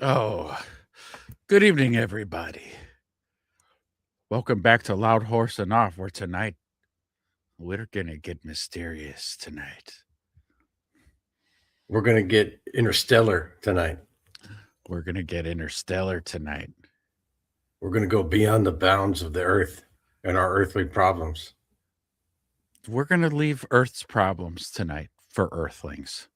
Oh, good evening, everybody. Welcome back to Loud Horse and Off, where tonight we're going to get mysterious tonight. We're going to get interstellar tonight. We're going to get interstellar tonight. We're going to go beyond the bounds of the earth and our earthly problems. We're going to leave Earth's problems tonight for Earthlings.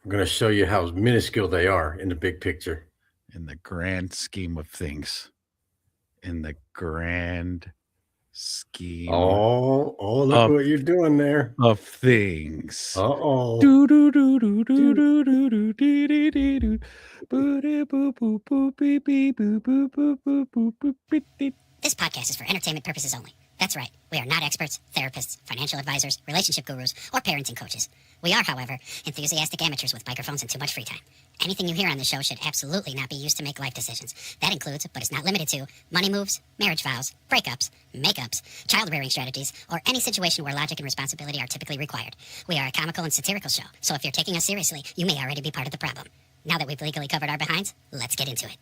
We're going to show you how minuscule they are in the big picture. In the grand scheme of things. In the grand scheme look what you're doing there. Of things. Uh-oh. This podcast is for entertainment purposes only. That's right. We are not experts, therapists, financial advisors, relationship gurus, or parenting coaches. We are, however, enthusiastic amateurs with microphones and too much free time. Anything you hear on the show should absolutely not be used to make life decisions. That includes, but is not limited to, money moves, marriage vows, breakups, makeups, child-rearing strategies, or any situation where logic and responsibility are typically required. We are a comical and satirical show, so if you're taking us seriously, you may already be part of the problem. Now that we've legally covered our behinds, let's get into it.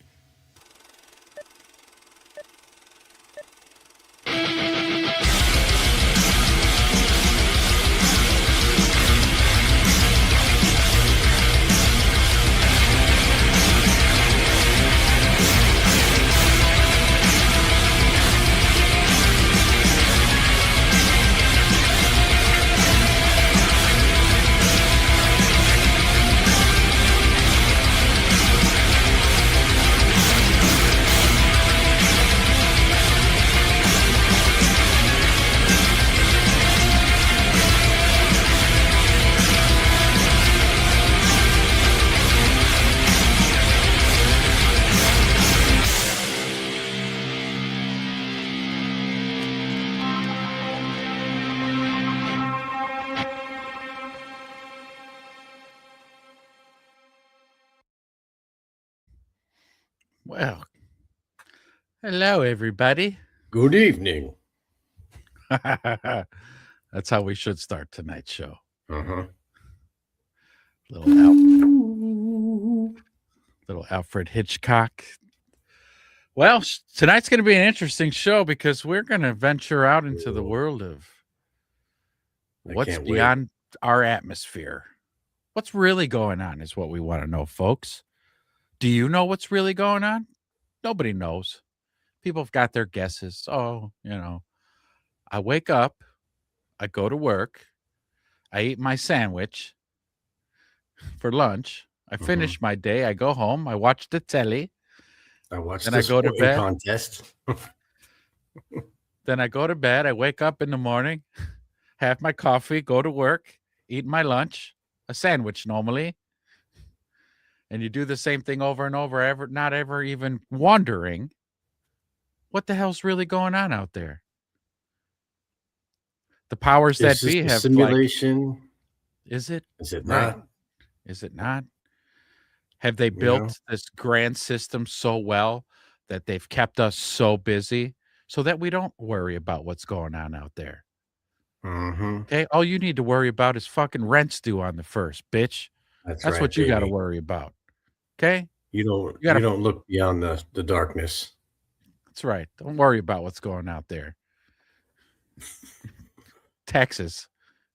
Well, hello, everybody. Good evening. That's how we should start tonight's show. Uh-huh. Little Alfred Hitchcock. Well, tonight's going to be an interesting show because we're going to venture out into the world of what's beyond our atmosphere. What's really going on is what we want to know, folks. Do you know what's really going on? Nobody knows. People have got their guesses. Oh, I wake up, I go to work, I eat my sandwich for lunch, I finish my day, I go home, I watch the telly, I watch then I go to bed. Contest. Then I go to bed, I wake up in the morning, have my coffee, go to work, eat my lunch, a sandwich normally. And you do the same thing over and over, not ever even wondering what the hell's really going on out there. The powers that be have simulation. Is it? Is it not? Right. Is it not? Have they built this grand system so well that they've kept us so busy so that we don't worry about what's going on out there? Mm-hmm. Okay, all you need to worry about is fucking rent's due on the first, bitch. That's right, what you got to worry about. Okay? You don't look beyond the darkness. That's right. Don't worry about what's going out there. Taxes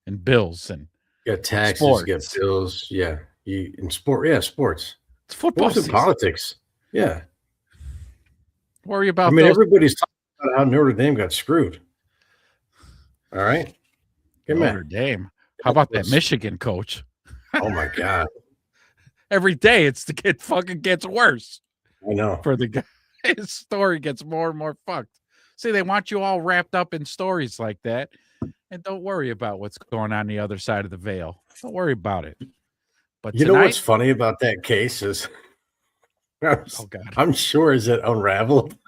and bills and you got taxes, sports. You got bills. Yeah. Sports. It's football and politics. Yeah. Worry about everybody's talking about how Notre Dame got screwed. All right. Notre Dame. How about that Michigan coach? Oh my God. Every day it fucking gets worse. I know. For the guy. His story gets more and more fucked. See, they want you all wrapped up in stories like that. And don't worry about what's going on the other side of the veil. Don't worry about it. But you know what's funny about that case is I'm sure as it unraveled,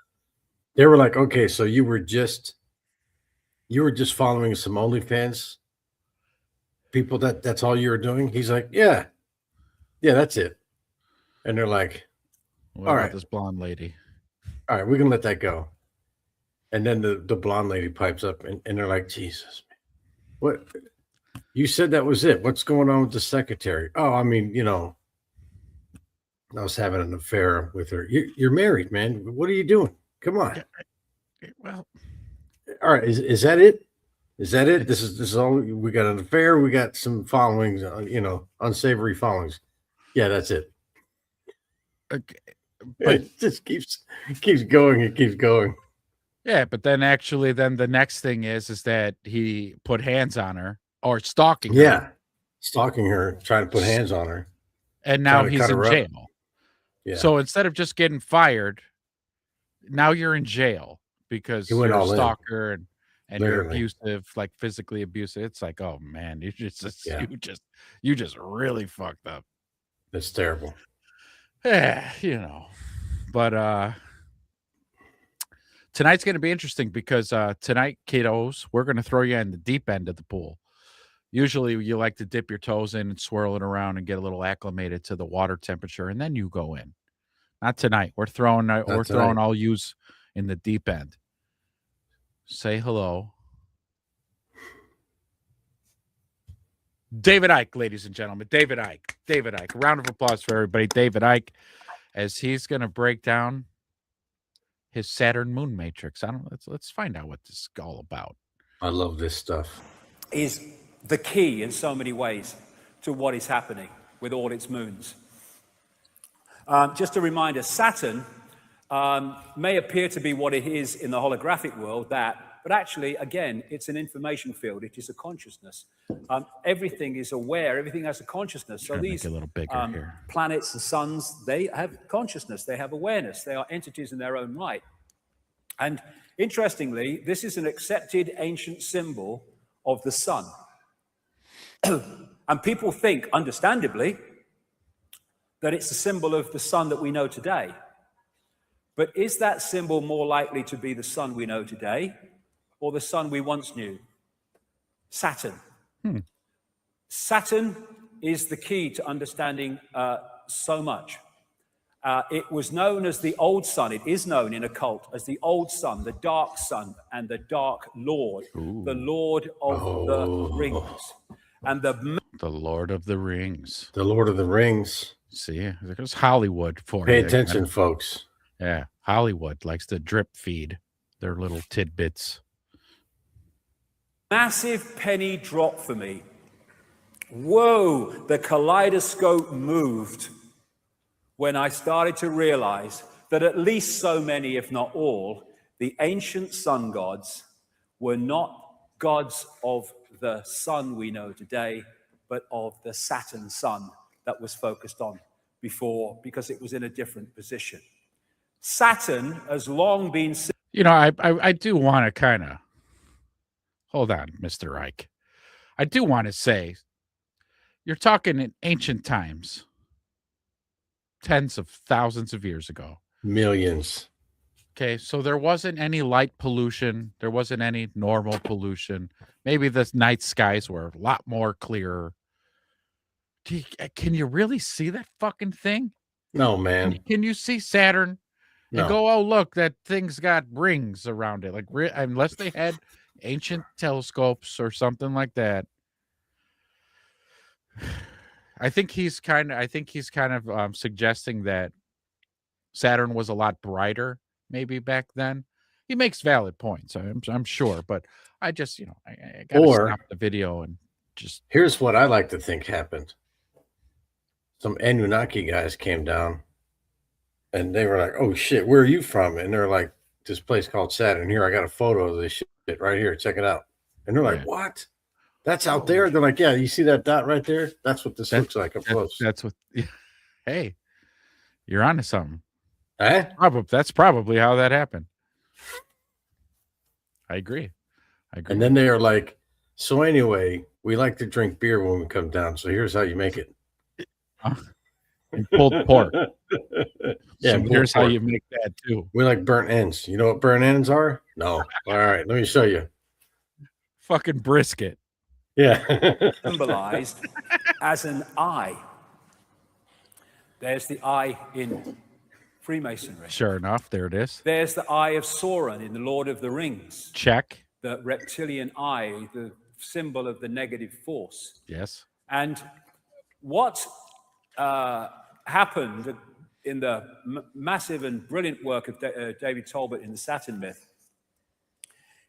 they were like, okay, so you were just following some OnlyFans people, that's all you were doing? He's like, yeah, that's it. And they're like, all right, this blonde lady. All right, we can let that go. And then the blonde lady pipes up and they're like, Jesus, what? You said that was it. What's going on with the secretary? Oh, I mean, I was having an affair with her. You're married, man. What are you doing? Come on. Well, all right. Is that it? Is that it? This is all we got. An affair. We got some followings. Unsavory followings. Yeah, that's it. Okay, but it just keeps going. It keeps going. Yeah, but then actually, then the next thing is that he put hands on her or stalking her. Yeah, stalking her, trying to put hands on her, and now he's in jail. Yeah. So instead of just getting fired, now you're in jail because you're a stalker and you're abusive, like physically abusive. It's like, oh man, you just really fucked up. That's terrible. Yeah, but tonight's going to be interesting because tonight, kiddos, we're going to throw you in the deep end of the pool. Usually you like to dip your toes in and swirl it around and get a little acclimated to the water temperature, and then you go in. Not tonight. We're throwing all yous in the deep end. Say hello. David Icke, ladies and gentlemen. David Icke. David Icke. A round of applause for everybody. David Icke, as he's going to break down his Saturn moon matrix. Let's find out what this is all about. I love this stuff. Is the key in so many ways to what is happening with all its moons. Just a reminder, Saturn may appear to be what it is in the holographic world, but actually, again, it's an information field. It is a consciousness. Everything is aware. Everything has a consciousness. So these a little bigger here. Planets and suns, they have consciousness. They have awareness. They are entities in their own right. And interestingly, this is an accepted ancient symbol of the sun. And people think, understandably, that it's a symbol of the sun that we know today. But is that symbol more likely to be the sun we know today or the sun we once knew? Saturn. Saturn is the key to understanding so much. It was known as the old sun. It is known in occult as the old sun, the dark sun, and the dark lord, the lord of the rings. And the Lord of the Rings. The Lord of the Rings. See, there's Hollywood for you. Pay attention, folks. Yeah, Hollywood likes to drip feed their little tidbits. Massive penny drop for me. Whoa, the kaleidoscope moved when I started to realize that at least so many, if not all, the ancient sun gods were not gods of the sun we know today, but of the Saturn sun that was focused on before, because it was in a different position. Saturn has long been... I do want to kind of... Hold on, Mr. Icke. I do want to say, you're talking in ancient times, tens of thousands of years ago. Millions. Okay, so there wasn't any light pollution. There wasn't any normal pollution. Maybe the night skies were a lot more clearer. Can you really see that fucking thing? No, man. Can you see Saturn and go, oh, look, that thing's got rings around it? Like, unless they had ancient telescopes or something like that. I think he's kind of suggesting that Saturn was a lot brighter maybe back then. He makes valid points, I'm sure, but I just, I gotta stop the video and just... Here's what I like to think happened. Some Anunnaki guys came down and they were like, oh shit, where are you from? And they're like, this place called Saturn. Here, I got a photo of this shit right here. Check it out. And they're like, what? That's out there? They're like, yeah, you see that dot right there? That's what this looks like up close. That's what... Hey, you're onto something. Eh? That's probably how that happened. I agree. And then they are like, so anyway, we like to drink beer when we come down. So here's how you make it. And pulled pork. Yeah, so here's how you make that too. We like burnt ends. You know what burnt ends are? No. All right, let me show you. Fucking brisket. Yeah. Symbolized as an eye. There's the eye in Freemasonry. Sure enough, there it is. There's the eye of Sauron in the Lord of the Rings. Check. The reptilian eye, the symbol of the negative force. Yes. And what happened in the massive and brilliant work of David Talbot in the Saturn myth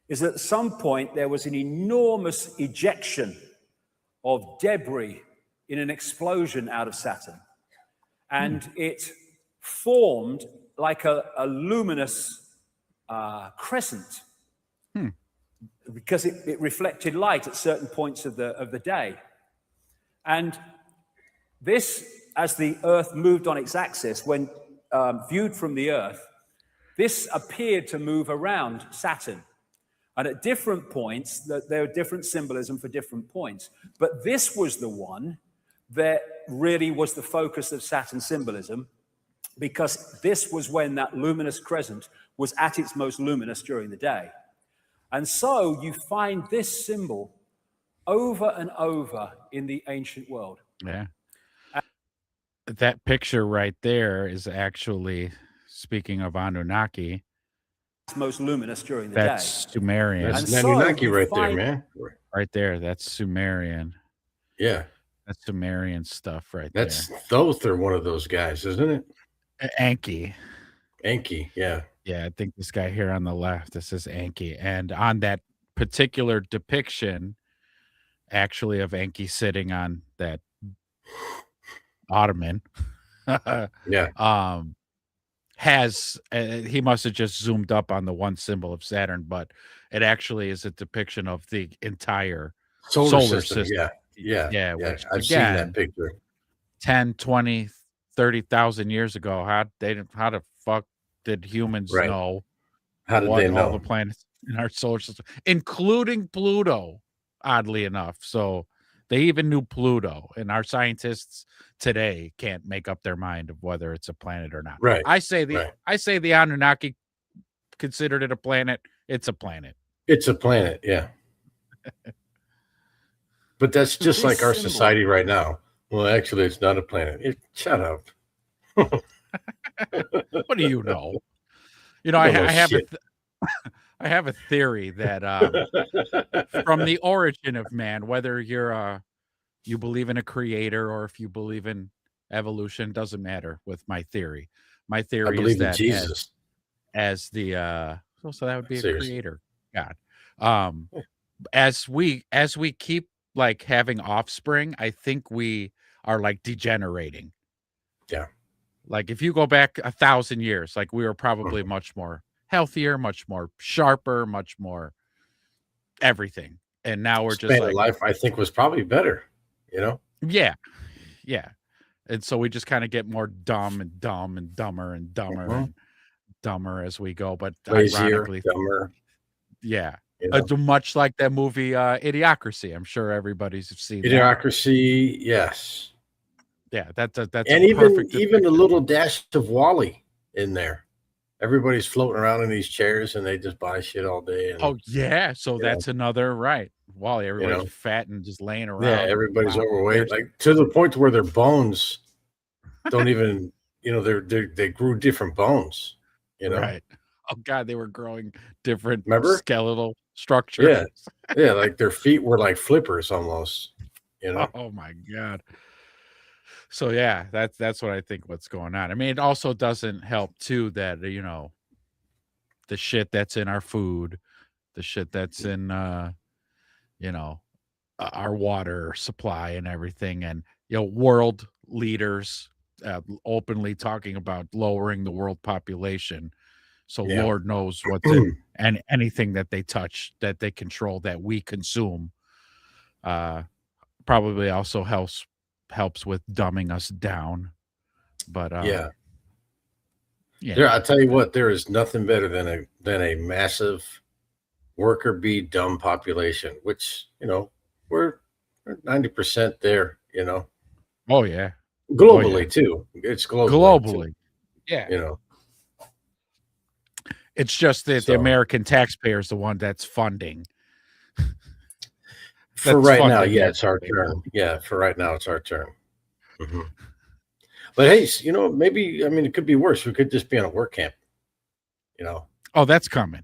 is that at some point there was an enormous ejection of debris in an explosion out of Saturn. And it formed like a luminous crescent because it reflected light at certain points of the day. And this, as the Earth moved on its axis, when viewed from the Earth, this appeared to move around Saturn. And at different points, there are different symbolism for different points. But this was the one that really was the focus of Saturn symbolism, because this was when that luminous crescent was at its most luminous during the day. And so you find this symbol over and over in the ancient world. Yeah. That picture right there is actually, speaking of Anunnaki, most luminous during the that's day. Sumerian. That's Anunnaki right there, man. Right there. That's Sumerian. Yeah. That's Sumerian stuff right That's there. Thoth or one of those guys, isn't it? Enki. Enki, yeah. Yeah, I think this guy here on the left, this is Enki. And on that particular depiction, actually, of Enki sitting on that ottoman, yeah, has he must have just zoomed up on the one symbol of Saturn, but it actually is a depiction of the entire solar system. Yeah. Which, I've seen that picture 10, 20, 30,000 years ago. How the fuck did humans know? How did they know all the planets in our solar system, including Pluto, oddly enough? So they even knew Pluto, and our scientists today can't make up their mind of whether it's a planet or not. Right. I say the Anunnaki considered it a planet. It's a planet. It's a planet, yeah. But that's just like our society right now. Well, actually, it's not a planet. Shut up. What do you know? You know, I have a theory that from the origin of man, whether you believe in a creator or if you believe in evolution, doesn't matter with my theory. My theory is that Jesus as the so that would be Seriously. a creator God. As we keep like having offspring, I think we are like degenerating. Yeah. Like if you go back 1,000 years, like we were probably much more healthier, much more sharper, much more everything. And now we're just like life, I think, was probably better, you know? Yeah. And so we just kind of get more dumb and dumber and dumber as we go. But Lazier, ironically, dumber. Yeah. You know? Much like that movie Idiocracy. I'm sure everybody's seen Idiocracy, yes. Yeah, that's and even a little dash of Wall-E in there. Everybody's floating around in these chairs and they just buy shit all day. And, oh yeah, so that's another Wall-E. Everybody's fat and just laying around. Yeah, everybody's overweight, like to the point where their bones don't even, they grew different bones. Right. Oh God, they were growing different skeletal structures. Yeah, yeah, like their feet were like flippers almost. Oh my God. So yeah, that's what I think what's going on. I mean, it also doesn't help too that the shit that's in our food, the shit that's in our water supply and everything, and world leaders openly talking about lowering the world population. So Lord knows what's in and anything that they touch, that they control, that we consume, probably also helps with dumbing us down. But I'll tell you what, there is nothing better than a massive worker bee dumb population, which we're 90% there. Oh yeah, globally too. It's globally too, yeah. It's just that the American taxpayer is the one that's funding. For right now, it's our turn. Yeah, for right now, it's our turn. Mm-hmm. But hey, maybe, it could be worse. We could just be on a work camp, Oh, that's coming.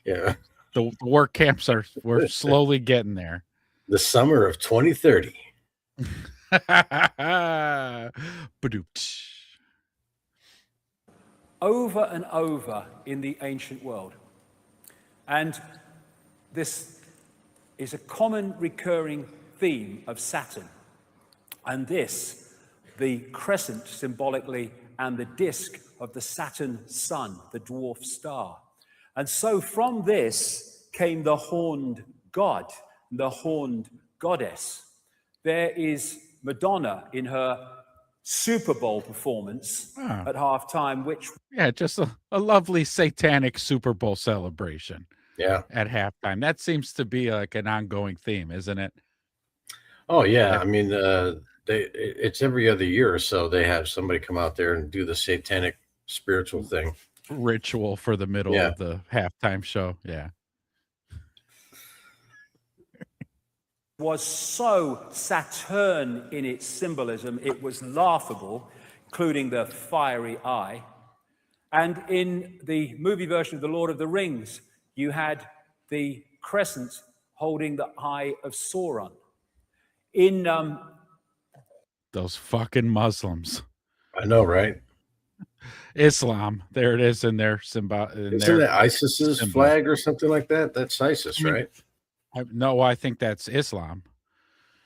Yeah. The work camps we're slowly getting there. The summer of 2030. over and over in the ancient world. And this is a common recurring theme of Saturn. And this, the crescent symbolically, and the disk of the Saturn sun, the dwarf star. And so from this came the horned god, the horned goddess. There is Madonna in her Super Bowl performance at halftime, which... Yeah, just a lovely satanic Super Bowl celebration. Yeah. At halftime. That seems to be like an ongoing theme, isn't it? Oh, yeah. I mean, it's every other year or so they have somebody come out there and do the satanic spiritual thing. Ritual for the middle of the halftime show. Yeah. Was so Saturn in its symbolism, it was laughable, including the fiery eye. And in the movie version of The Lord of the Rings, you had the crescent holding the eye of Sauron. In those fucking Muslims. I know, right? Islam. There it is in their symbol. Isn't that ISIS's flag or something like that? That's ISIS, right? No, I think that's Islam.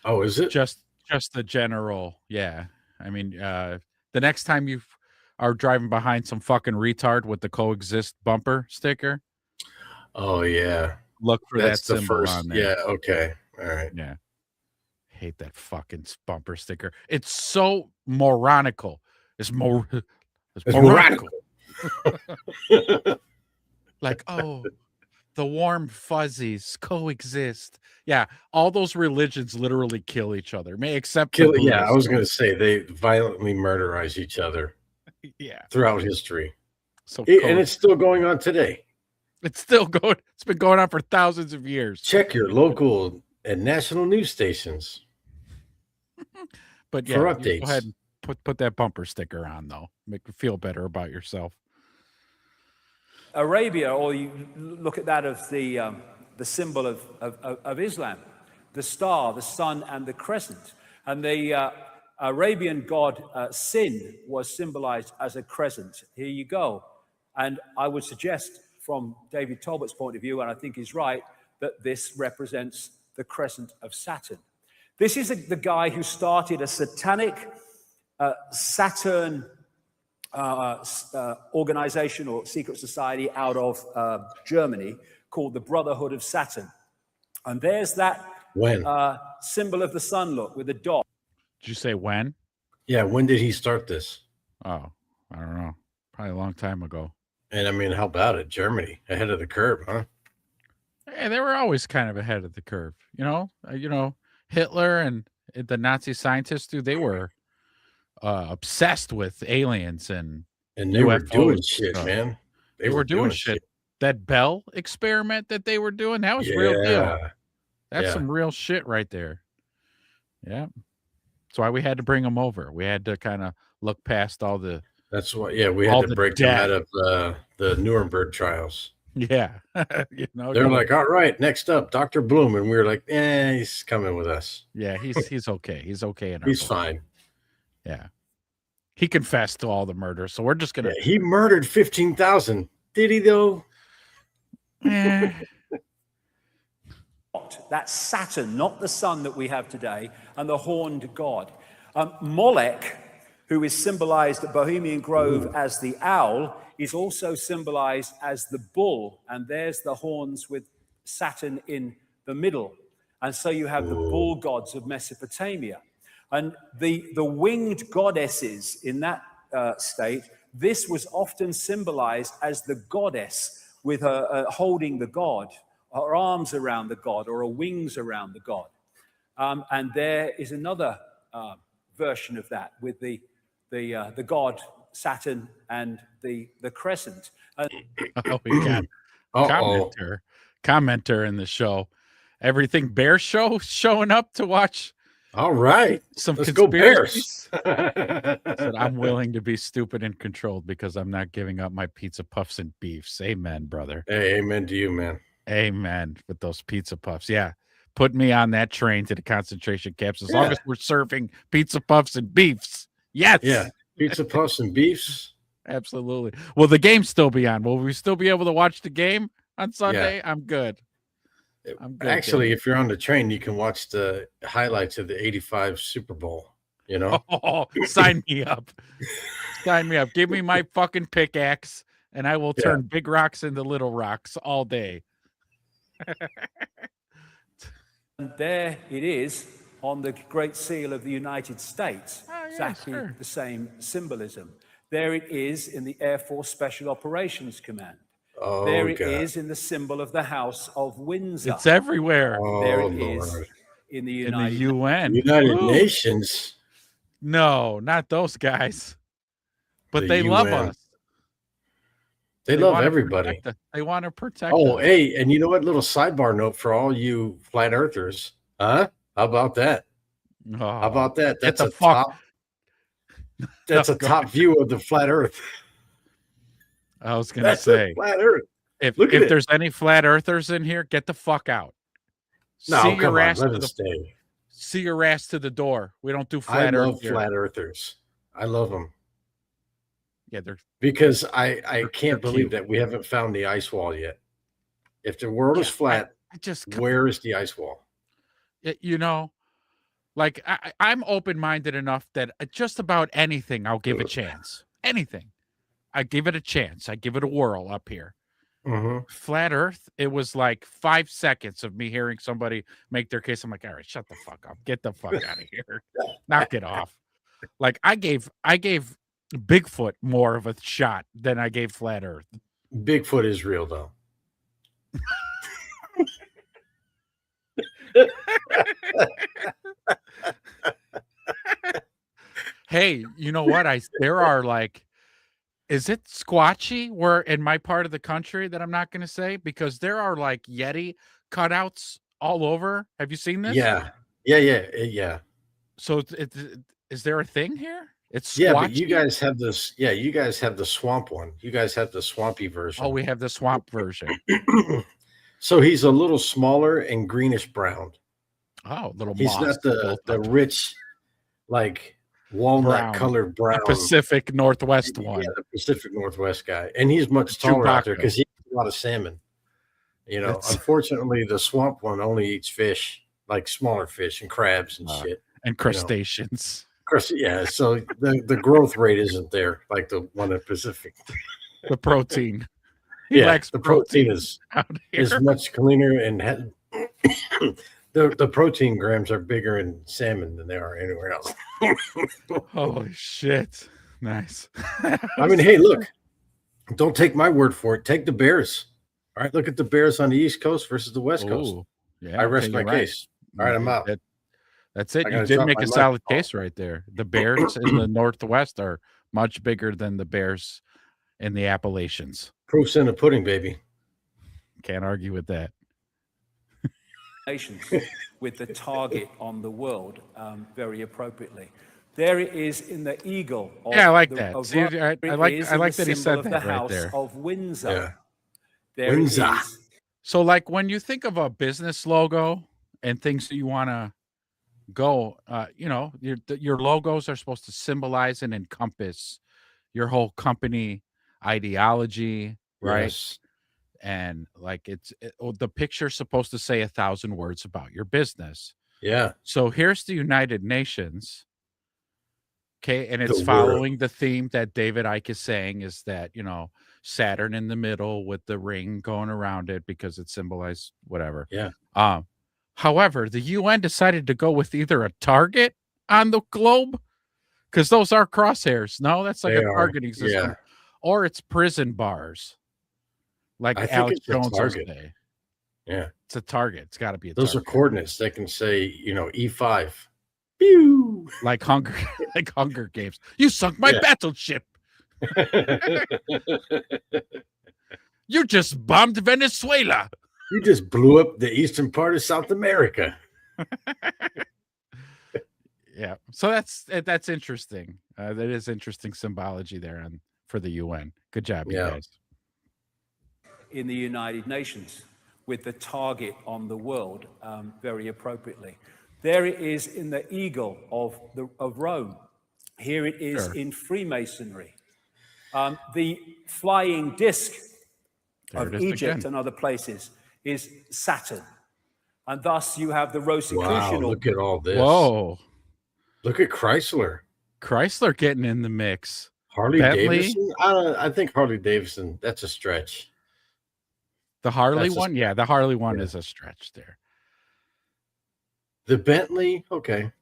Oh, is it? Just the general, yeah. I mean, the next time you are driving behind some fucking retard with the coexist bumper sticker. Oh, yeah. Look for that's that symbol first, on there. Yeah, okay. All right. Yeah. Hate that fucking bumper sticker. It's so moronical. It's moronical. Like, oh, the warm fuzzies coexist. Yeah, all those religions literally kill each other. Except yeah, I was going to say they violently murderize each other. Yeah, throughout history. So and it's still going on today. It's still going. It's been going on for thousands of years. Check your local and national news stations. But yeah, for updates. Go ahead and put that bumper sticker on, though. Make you feel better about yourself. Arabia, or you look at that of the symbol of Islam, the star, the sun, and the crescent. And the Arabian god Sin was symbolized as a crescent. Here you go. And I would suggest, from David Talbot's point of view, and I think he's right, that this represents the crescent of Saturn. This is the guy who started a satanic Saturn organization or secret society out of Germany called the Brotherhood of Saturn. And there's that symbol of the sun, look, with a dot. Did you say when? Yeah, when did he start this? Oh, I don't know. Probably a long time ago. And I mean, how about it? Germany, ahead of the curve, huh? Hey, they were always kind of ahead of the curve. You know, Hitler and the Nazi scientists, dude, they were obsessed with aliens and they UFOs. Were doing shit, man. They were doing shit. That Bell experiment that they were doing, that was real deal. That's some real shit right there. Yeah. That's why we had to bring them over. We had to kind of look past all the... That's why, we had to break them out of the Nuremberg trials. Yeah. They're like, all right, next up, Dr. Bloom. And we were like, he's coming with us. Yeah, he's okay. He's okay. He's fine. Yeah. He confessed to all the murder, so we're just going to... he murdered 15,000. Did he, though? That's Saturn, not the sun that we have today, and the horned god. Molech, who is symbolized at Bohemian Grove as the owl, is also symbolized as the bull, and there's the horns with Saturn in the middle. And so you have the bull gods of Mesopotamia. And the winged goddesses in that state, this was often symbolized as the goddess with her holding the god, her arms around the god, or her wings around the god. And there is another version of that with the god Saturn and the crescent. We got commenter in the show. Everything Bear show showing up to watch. All right, let's go Bears. Said, I'm willing to be stupid and controlled because I'm not giving up my pizza puffs and beefs. Amen, brother. Hey, amen to you, man. Amen. With those pizza puffs. Yeah. Put me on that train to the concentration camps as long as we're serving pizza puffs and beefs. Yes. Yeah. Pizza puffs and beefs. Absolutely. Will the game still be on? Will we still be able to watch the game on Sunday? Yeah. I'm good. Actually, baby. if you're on the train, you can watch the highlights of the 85 Super Bowl, you know? Oh, sign me up. Sign me up. Give me my fucking pickaxe and I will turn big rocks into little rocks all day. And there it is on the Great Seal of the United States. Exactly the same symbolism. There it is in the Air Force Special Operations Command. Oh, there it God. is in the symbol of the House of Windsor. It's everywhere. There it is in the United UN. United Nations. No, not those guys. But The they love UN. us. They love everybody. They want to protect Oh, us. hey, and you know what? Little sidebar note for all you flat earthers. Huh? How about that? Oh, How about that? get That's the fuck. That's a Go top ahead. view of the flat Earth. I was gonna That's say a flat Earth. if Look at it. there's any flat earthers in here, get the fuck out. No, see come your on, ass let to it the stay. see your ass to the door. We don't do I flat earth love here. flat earthers. I love them Yeah, they're because I can't believe believable. that we haven't found the ice wall yet. If the world is flat, I just where is the ice wall? you know, like I'm open-minded enough that just about anything I'll give a chance. Anything. I give it a chance. I give it a whirl up here. Mm-hmm. Flat Earth, it was like 5 seconds of me hearing somebody make their case. I'm like, all right, shut the fuck up. Get the fuck out of here. Knock it off. Like I gave Bigfoot more of a shot than I gave Flat Earth. Bigfoot is real, though. Hey, you know what? There are like, is it squatchy where in my part of the country that I'm not going to say? Because there are like Yeti cutouts all over. Have you seen this? Yeah. So is there a thing here? It's squatchy? Yeah, but you guys have this. Yeah, you guys have the swamp one. You guys have the swampy version. Oh, we have the swamp version. So he's a little smaller and greenish brown. Oh, little He's moss not the rich, like walnut colored brown. The Pacific Northwest one. Yeah, the Pacific Northwest guy, and he's much taller out there because he eats a lot of salmon. You know, unfortunately, the swamp one only eats fish, like smaller fish and crabs and shit, and crustaceans. Yeah, so the growth rate isn't there like the one in the Pacific. The protein. The protein is much cleaner and the protein grams are bigger in salmon than they are anywhere else. Holy shit. Nice. I mean, hey, look, don't take my word for it. Take the Bears. All right, look at the Bears on the East Coast versus the West Coast. Yeah, I rest my case. All right, I'm out. That's it. You did make a solid case right there. The Bears in the Northwest are much bigger than the Bears in the Appalachians. Proof's in the pudding, baby. Can't argue with that. With the target on the world, very appropriately. There it is in the eagle. I like that. See, I like that he said that right there. Of Windsor. Yeah. There Windsor. it is. So, like, when you think of a business logo and things that you want to go, your logos are supposed to symbolize and encompass your whole company ideology, right? Yes. And like the picture's supposed to say 1,000 words about your business. Yeah. So here's the United Nations. Okay, and it's following the theme that David Icke is saying is that, Saturn in the middle with the ring going around it because it symbolized whatever. Yeah. However, the UN decided to go with either a target on the globe, because those are crosshairs. No, that's like a targeting system. Yeah. Or it's prison bars. Like Alex Jones will say. Yeah. It's a target. It's got to be a Those target. are coordinates. They can say, E5. Pew! Like Hunger Games. You sunk my battleship. You just bombed Venezuela. You just blew up the eastern part of South America. Yeah. So that's interesting. That is interesting symbology there for the UN. Good job, you guys. In the United Nations, with the target on the world, very appropriately. There it is in the eagle of Rome. Here it is in Freemasonry. The flying disc There of it is Egypt again. and other places is Saturn. And thus you have the Wow, Rosicrucian. look at all this. Whoa. Look at Chrysler. Chrysler getting in the mix. Harley Bentley? Davidson? I think Harley Davidson, that's a stretch. The Harley That's a one? Yeah, the Harley one Yeah. is a stretch there. The Bentley, okay.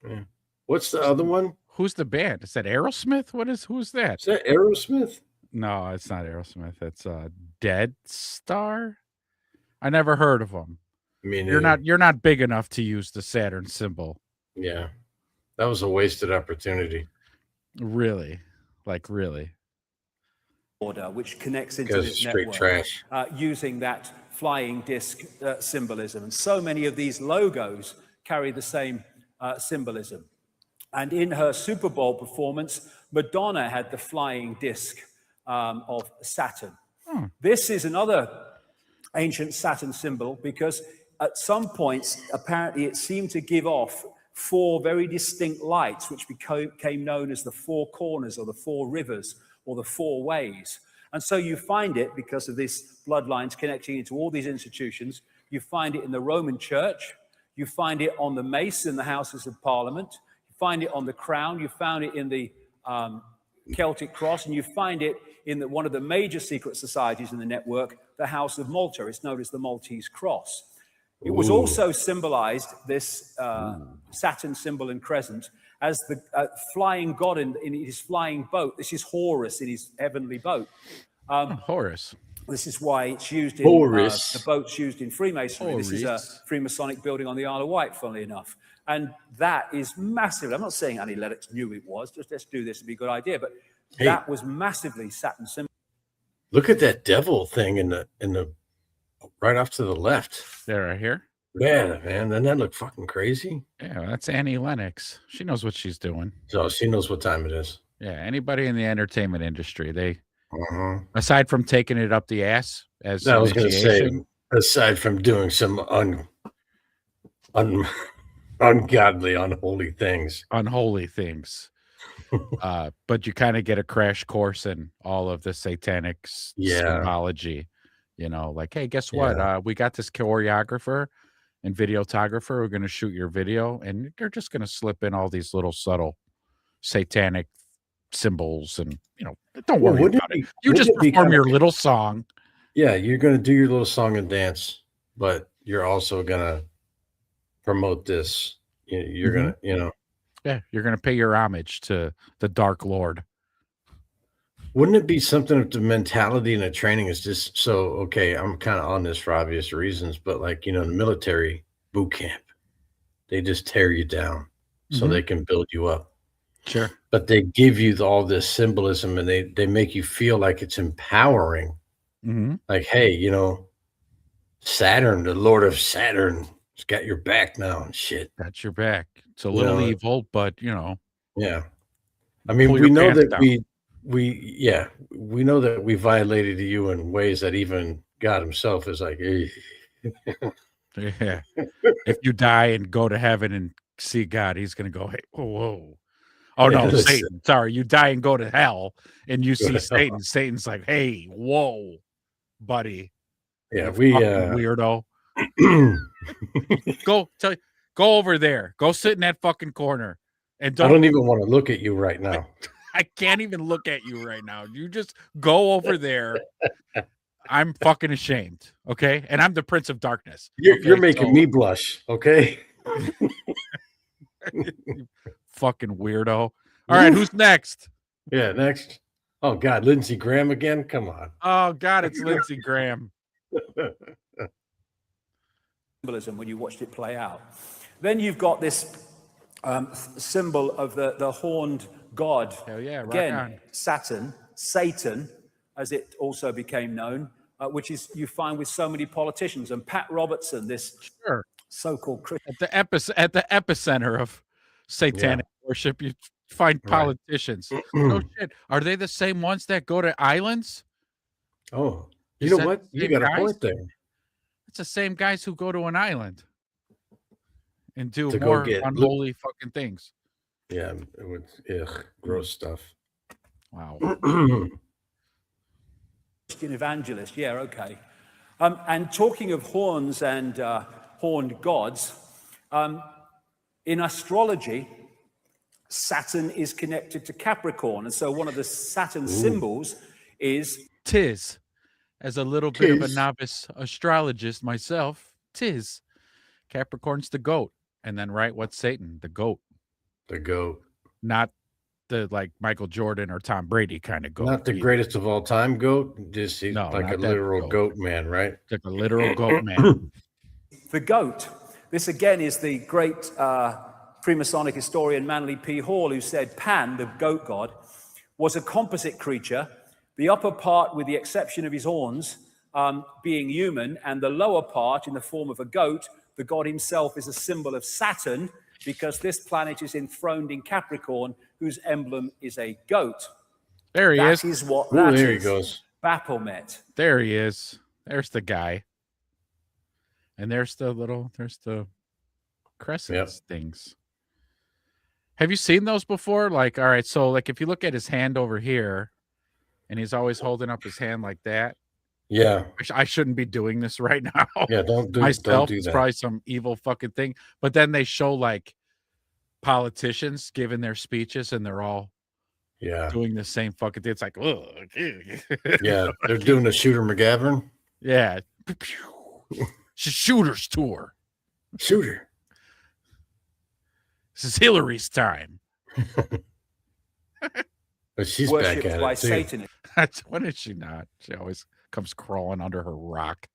Yeah. What's the other one? Who's the band? Is that Aerosmith? Who's that? Is that Aerosmith? No, it's not Aerosmith. It's Dead Star. I never heard of them. I mean, You're not big enough to use the Saturn symbol. Yeah. That was a wasted opportunity. Really? Like really? Order, which connects into Because this it's straight network, trash. using that flying disc symbolism. And so many of these logos carry the same symbolism. And in her Super Bowl performance, Madonna had the flying disc of Saturn. This is another ancient Saturn symbol because at some points, apparently it seemed to give off 4 very distinct lights, which became known as the 4 corners or the 4 rivers or the 4 ways. And so you find it, because of these bloodlines connecting into all these institutions, you find it in the Roman Church, you find it on the mace in the Houses of Parliament, you find it on the crown, you found it in the Celtic cross, and you find it in one of the major secret societies in the network, the House of Malta. It's known as the Maltese cross. It was also symbolized, this Saturn symbol and crescent, as the flying god in his flying boat. This is Horus in his heavenly boat. Horus. This is why it's used in Horus. the boats used in Freemasonry. This is a Horus. Freemasonic building on the Isle of Wight, funnily enough. And that is massive. I'm not saying Annie Lennox knew it was, just let's do this, it'd be a good idea. But that was massively Saturn symbol. Look at that devil thing in the right off to the left. There, right here. Yeah, man. Doesn't that look fucking crazy? Yeah, that's Annie Lennox. She knows what she's doing. So she knows what time it is. Yeah, anybody in the entertainment industry, they Aside from taking it up the ass as I was going to say, initiation, aside from doing some ungodly, unholy things. unholy things. But you kind of get a crash course in all of the satanic symbology. You know, like, hey, guess what? We got this choreographer and videographer. We're going to shoot your video, and they're just going to slip in all these little subtle satanic symbols, and don't worry about it. You just perform your little song. Yeah, you're going to do your little song and dance, but you're also going to promote this. You're going to, Yeah, you're going to pay your homage to the Dark Lord. Wouldn't it be something if the mentality and the training is just so, okay, I'm kind of on this for obvious reasons, but like, the military boot camp, they just tear you down so they can build you up. Sure. But they give you all this symbolism and they make you feel like it's empowering. Like, hey, Saturn, the Lord of Saturn, has got your back now and shit. Got your back. It's a little evil, but Yeah. I mean, we know that we know that we violated you in ways that even God himself is like, hey. Yeah. If you die and go to heaven and see God, he's going to go, hey, whoa. Oh, no, Satan. Sorry, you die and go to hell and you see Satan. Satan's like, hey, whoa, buddy. Yeah, we weirdo. Go over there. Go sit in that fucking corner. And I don't even want to look at you right now. I can't even look at you right now. You just go over there. I'm fucking ashamed. Okay. And I'm the Prince of Darkness. You're making me blush. Okay. You fucking weirdo. All right. Who's next? Yeah. Next. Oh God. Lindsey Graham again. Come on. Oh God. It's Lindsey Graham. Symbolism when you watched it play out. Then you've got this symbol of the horned god. Hell yeah, again, on. Satan, as it also became known, which is you find with so many politicians. And Pat Robertson, this so-called Christian at the epicenter of satanic worship, you find politicians. No shit. Are they the same ones that go to islands? Oh, you know what? You got a point there. It's the same guys who go to an island and do to more unholy fucking things. Yeah, it would, gross stuff. Wow. Christian evangelist, yeah, okay. And talking of horns and horned gods, in astrology, Saturn is connected to Capricorn. And so one of the Saturn symbols is... Tis. As a little bit of a novice astrologist myself, tis. Capricorn's the goat. And then, right, what's Satan? The goat. The goat. Not the like Michael Jordan or Tom Brady kind of goat. Not the greatest of all time goat. Just he's No, like a not that literal goat man, right? Like a literal goat man. The goat. This again is the great Freemasonic historian Manly P. Hall, who said Pan, the goat god, was a composite creature, the upper part, with the exception of his horns, being human, and the lower part in the form of a goat. The god himself is a symbol of Saturn, because this planet is enthroned in Capricorn, whose emblem is a goat. There he is. That is what that there is. He goes. Baphomet. There he is. There's the guy. And there's the crescent things. Have you seen those before? Like, all right, so like if you look at his hand over here, and he's always holding up his hand like that. Yeah. I shouldn't be doing this right now. Yeah, don't do It's that. probably some evil fucking thing. But then they show like politicians giving their speeches and they're all doing the same fucking thing. It's like, ugh. Yeah, they're doing a Shooter McGavin. Yeah. It's a shooter's tour. Shooter. This is Hillary's time. But she's back at it too. Satan. When is she not? She always comes crawling under her rock.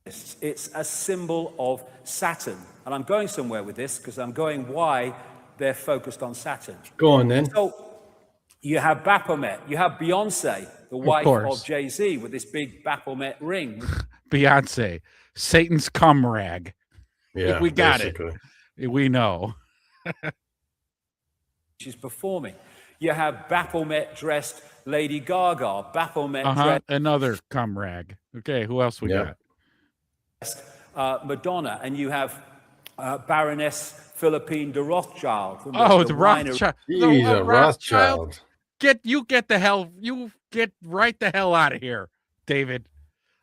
It's a symbol of Saturn. And I'm going somewhere with this because I'm going why they're focused on Saturn. Go on then. So you have Baphomet. You have Beyonce, the wife of Jay-Z, with this big Baphomet ring. Beyonce, Satan's cum rag. Yeah, we got it. We know. She's performing. You have Baphomet dressed Lady Gaga. Baphomet dressed another cum rag. Okay, who else we got? Madonna, and you have Baroness Philippine de Rothschild. The Rothschild. He's a Rothschild. Get right the hell out of here, David.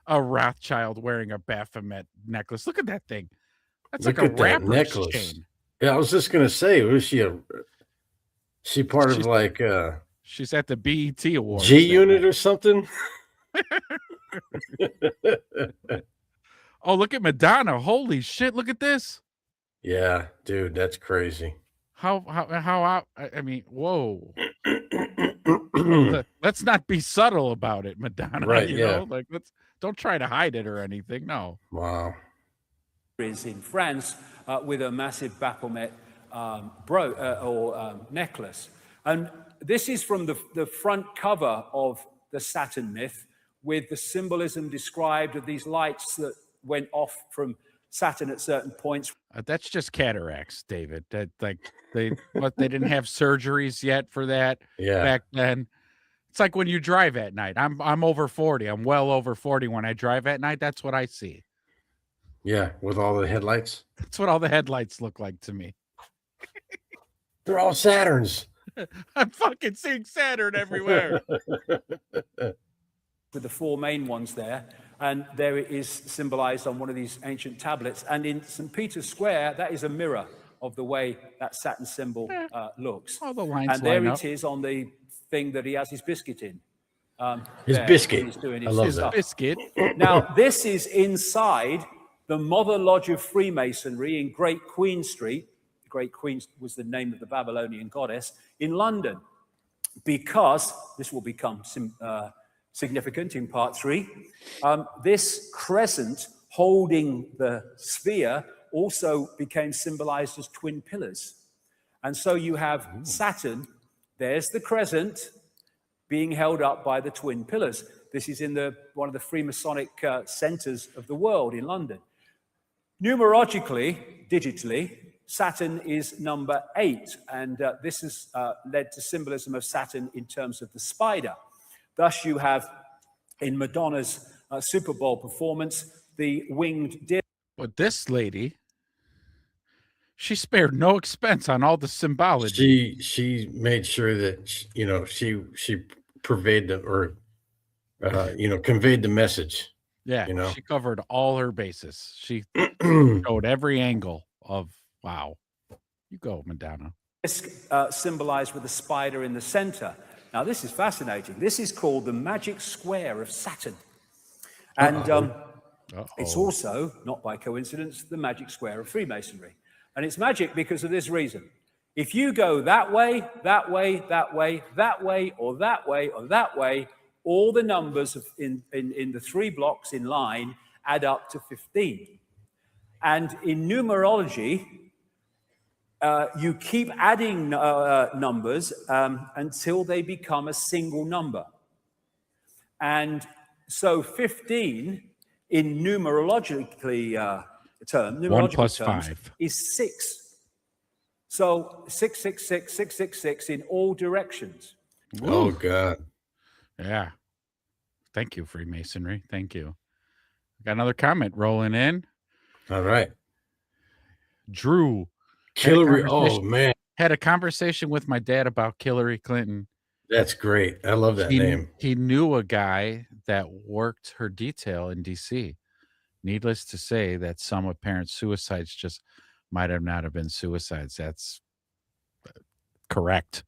A Rothschild wearing a Baphomet necklace. Look at that thing. That's like a rapper's necklace. Chain. Yeah, I was just gonna say, was she part of like she's at the BET Awards. G Unit or something? Oh, look at Madonna. Holy shit, look at this. Yeah, dude, that's crazy. I mean, whoa. Let's not be subtle about it, Madonna. Right, you know? Like don't try to hide it or anything. No. Wow. Is in France with a massive Baphomet necklace. And this is from the front cover of the Saturn myth, with the symbolism described of these lights that went off from Saturn at certain points. That's just cataracts, David. That they didn't have surgeries yet for that back then. It's like when you drive at night. I'm over 40. I'm well over 40 when I drive at night. That's what I see. Yeah, with all the headlights. That's what all the headlights look like to me. They're all Saturns. I'm fucking seeing Saturn everywhere. With the four main ones there, and there it is symbolized on one of these ancient tablets. And in St. Peter's Square, that is a mirror of the way that Saturn symbol looks. All the lines and there line it is on the thing that he has his biscuit in. His biscuit. He's doing I love that. Biscuit. Now, this is inside the Mother Lodge of Freemasonry in Great Queen Street. Great Queen was the name of the Babylonian goddess in London, because this will become significant in part 3. This crescent holding the sphere also became symbolized as twin pillars. And so you have Saturn, there's the crescent being held up by the twin pillars. This is in one of the Freemasonic centers of the world in London. Numerologically, digitally, Saturn is number 8, and this has led to symbolism of Saturn in terms of the spider. Thus, you have in Madonna's Super Bowl performance the winged deer. But this lady, She spared no expense on all the symbology. She made sure that she purveyed conveyed the message. Yeah, You know, she covered all her bases. She showed every angle of wow. You go, Madonna. Symbolized with a spider in the center. Now, this is fascinating. This is called the magic square of Saturn. And it's also, not by coincidence, the magic square of Freemasonry. And it's magic because of this reason. If you go that way, that way, that way, that way, or that way, or that way, all the numbers in the 3 blocks in line add up to 15. And in numerology, you keep adding numbers until they become a single number. And so 15 in numerological terms 1 plus 5 is 6. So 666, 666 in all directions. Oh, God. Yeah. Thank you, Freemasonry. Thank you. Got another comment rolling in. All right. Drew. Hillary. Oh, man. Had a conversation with my dad about Hillary Clinton. That's great. I love that name. He knew a guy that worked her detail in D.C. Needless to say that some apparent suicides just might have not have been suicides. That's correct.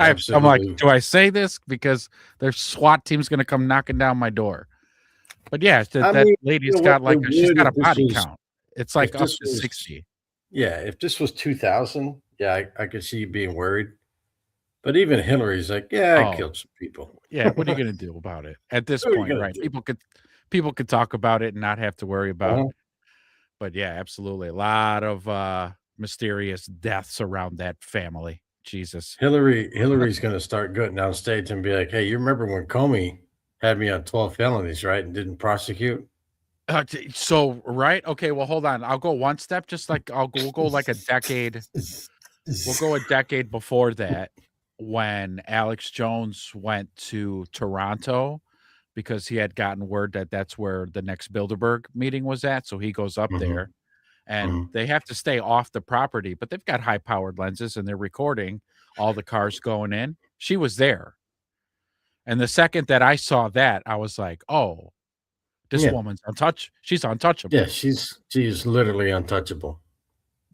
I'm like, do I say this? Because their SWAT team's going to come knocking down my door. But yeah, that lady's got she's got a body count. It's like up to 60. Yeah, if this was 2000, yeah, I could see you being worried. But even Hillary's like, yeah, I killed some people. Yeah, what are you going to do about it at this point, right? People could talk about it and not have to worry about it. But yeah, absolutely. A lot of mysterious deaths around that family. Jesus. Hillary's going to start going down stage and be like, hey, you remember when Comey had me on 12 felonies, right? And didn't prosecute? So, right. Okay. Well, hold on. I'll go one step, just like we'll go like a decade. We'll go a decade before that when Alex Jones went to Toronto because he had gotten word that that's where the next Bilderberg meeting was at. So he goes up there and they have to stay off the property, but they've got high powered lenses and they're recording all the cars going in. She was there. And the second that I saw that, I was like, oh, this woman's she's untouchable. Yeah, she's literally untouchable.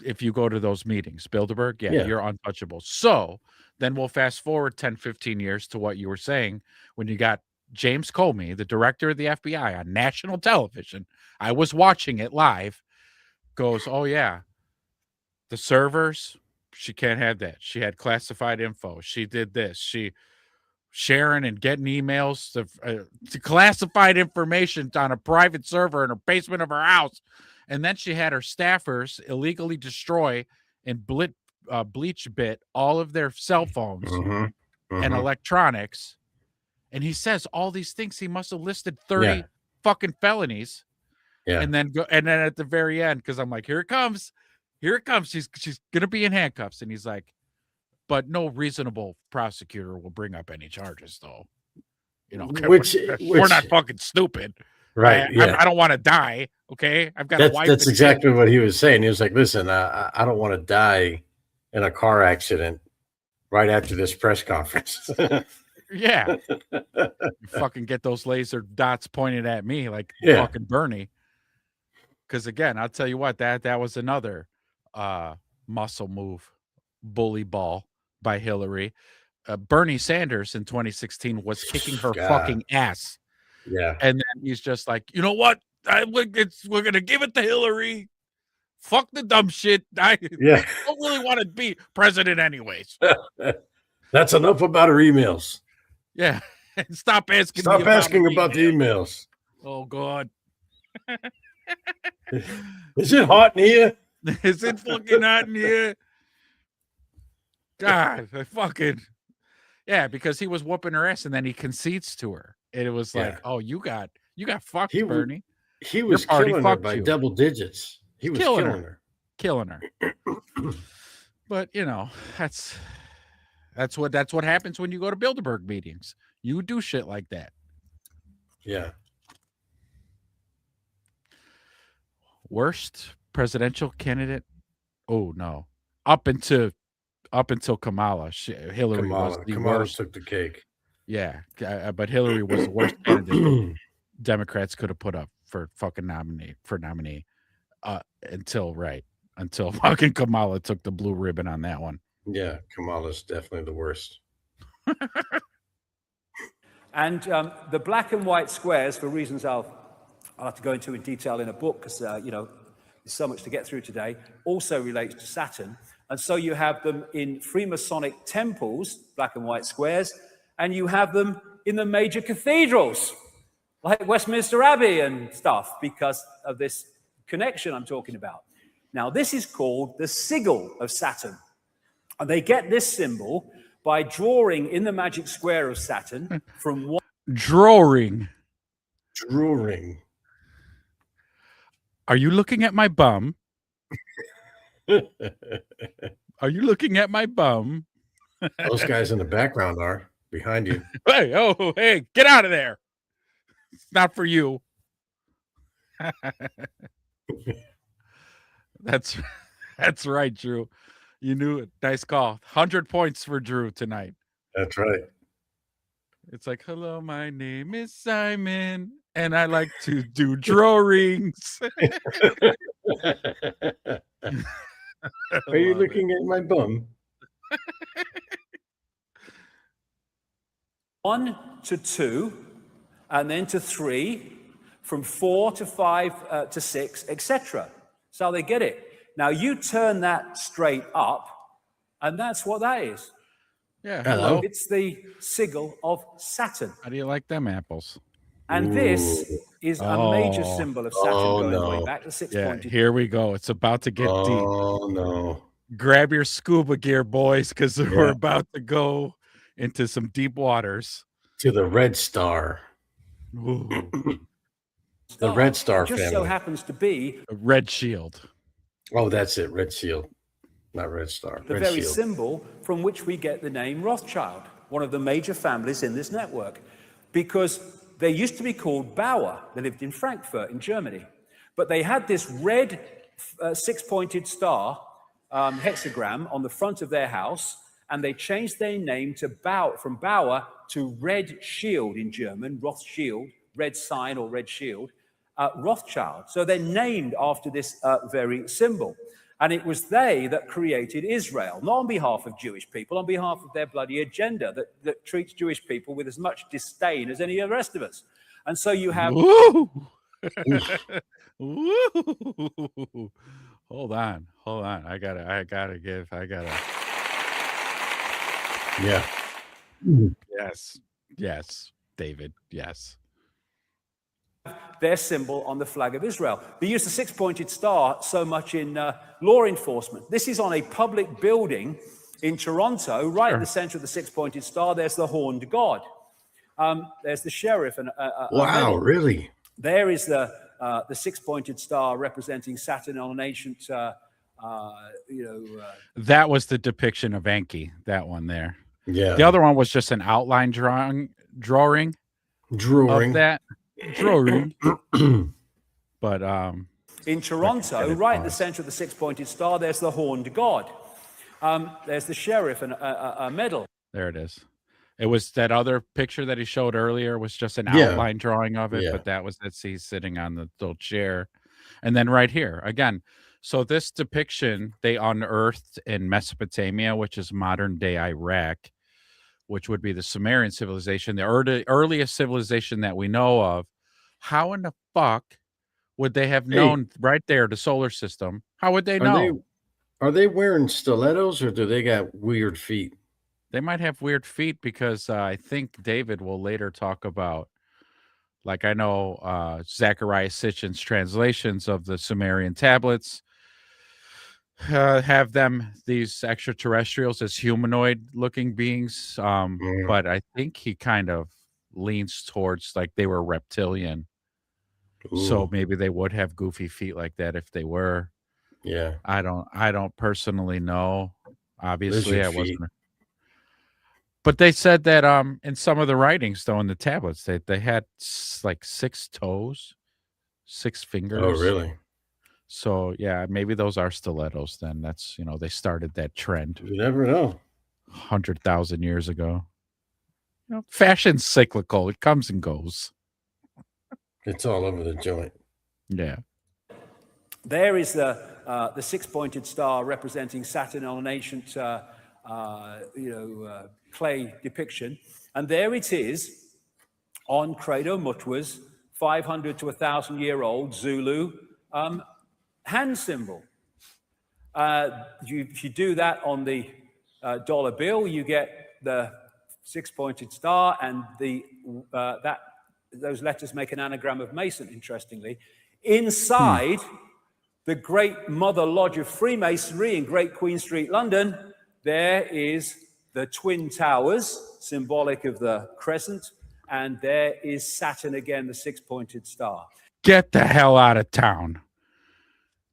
If you go to those meetings, Bilderberg, you're untouchable. So then we'll fast forward 10, 15 years to what you were saying when you got James Comey, the director of the FBI on national television. I was watching it live. Goes, oh yeah, the servers, she can't have that. She had classified info. She did this. She sharing and getting emails to classified information on a private server in her basement of her house. And then she had her staffers illegally destroy and bleach bit all of their cell phones and electronics. And he says all these things. He must have listed 30 fucking felonies. Yeah. And then at the very end, because I'm like, here it comes. She's gonna be in handcuffs. And he's like, but no reasonable prosecutor will bring up any charges, though. You know, we're not fucking stupid. Right. I don't want to die. Okay. I've got a wife. That's exactly what he was saying. He was like, listen, I don't want to die in a car accident right after this press conference. Yeah. You fucking get those laser dots pointed at me like fucking Bernie. Because again, I'll tell you what, that was another muscle move, bully ball by Hillary. Bernie Sanders in 2016 was kicking her fucking ass. Yeah. And then he's just like, you know what? We're going to give it to Hillary. Fuck the dumb shit. I don't really want to be president anyways. That's enough about her emails. Yeah. Stop asking about the emails. Oh, God. Is it hot in here? Is it fucking hot in here? God, because he was whooping her ass and then he concedes to her. And it was like, oh, you got fucked, Bernie. He was killing her by double digits. He was killing her. But you know, that's what happens when you go to Bilderberg meetings. You do shit like that. Yeah. Worst presidential candidate Oh no, up until Kamala, Hillary was the Kamala worst. took the cake. Yeah, but Hillary was the worst candidate Democrats could have put up for fucking nominee until fucking Kamala took the blue ribbon on that one. Yeah, Kamala's definitely the worst. And the black and white squares, for reasons I'll have to go into in detail in a book, because there's so much to get through today, also relates to Saturn. And so you have them in Freemasonic temples, black and white squares, and you have them in the major cathedrals, like Westminster Abbey and stuff, because of this connection I'm talking about. Now, this is called the sigil of Saturn. And they get this symbol by drawing in the magic square of Saturn from one... Drawing. Are you looking at my bum? Are you looking at my bum? Those guys in the background are behind you. Hey, get out of there. It's not for you. That's right, Drew. You knew it. Nice call. 100 points for Drew tonight. That's right. It's like, hello, my name is Simon, and I like to do drawings. Are you looking at my bum? 1 to 2, and then to 3, from 4 to 5 to 6, etc. That's how they get it. Now you turn that straight up, and that's what that is. Yeah, hello. It's the sigil of Saturn. How do you like them apples? And this is a major symbol of Saturn going way back to 6-pointed. Here we go. It's about to get deep. Oh, no. Grab your scuba gear, boys, because we're about to go into some deep waters. To the Red Star. The Red Star family. Just so happens to be a red shield. Oh, that's it. Red Shield. Not Red Star. The Red very Shield. symbol from which we get the name Rothschild, one of the major families in this network, because they used to be called Bauer. They lived in Frankfurt in Germany. But they had this red 6-pointed star hexagram on the front of their house, and they changed their name to from Bauer to Red Shield in German, Rothschild, red sign or red shield, Rothschild. So they're named after this very symbol. And it was they that created Israel, not on behalf of Jewish people, on behalf of their bloody agenda that treats Jewish people with as much disdain as any of the rest of us. And so you have... Woo! Woo! Hold on. I gotta. Yeah. Yes, David. Yes. Their symbol on the flag of Israel. They use the 6-pointed star so much in law enforcement. This is on a public building in Toronto, right in the center of the 6-pointed star. There's the horned god. There's the sheriff. And wow, really? There is the 6-pointed star representing Saturn on an ancient, that was the depiction of Enki. That one there. Yeah. The other one was just an outline drawing of that. Drawing. But in Toronto, right in the center of the 6-pointed star, there's the horned god. There's the sheriff and a medal. There it is. It was that other picture that he showed earlier was just an outline drawing of it, but that was he's sitting on the little chair. And then right here again. So this depiction they unearthed in Mesopotamia, which is modern day Iraq, which would be the Sumerian civilization, the earliest civilization that we know of. How in the fuck would they have known right there, the solar system? How would they know? Are they wearing stilettos or do they got weird feet? They might have weird feet because I think David will later talk about, like I know Zechariah Sitchin's translations of the Sumerian tablets have these extraterrestrials as humanoid-looking beings, but I think he kind of leans towards like they were reptilian. Ooh. So maybe they would have goofy feet like that if they were. Yeah, I don't personally know. Obviously, Lizard I wasn't. feet. But they said that in some of the writings, though, in the tablets, they had like 6 toes, 6 fingers. Oh, really? So yeah, maybe those are stilettos. Then that's they started that trend You never know. 100,000 years ago. Fashion's cyclical; it comes and goes. It's all over the joint. Yeah. There is the six-pointed star representing Saturn on an ancient, clay depiction, and there it is on Credo Mutwa's 500 to 1,000-year-old Zulu hand symbol. If you do that on the dollar bill, you get the six-pointed star, and those letters make an anagram of Mason, interestingly. Inside the Great Mother Lodge of Freemasonry in Great Queen Street, London, there is the Twin Towers, symbolic of the crescent, and there is Saturn again, the six-pointed star. Get the hell out of town.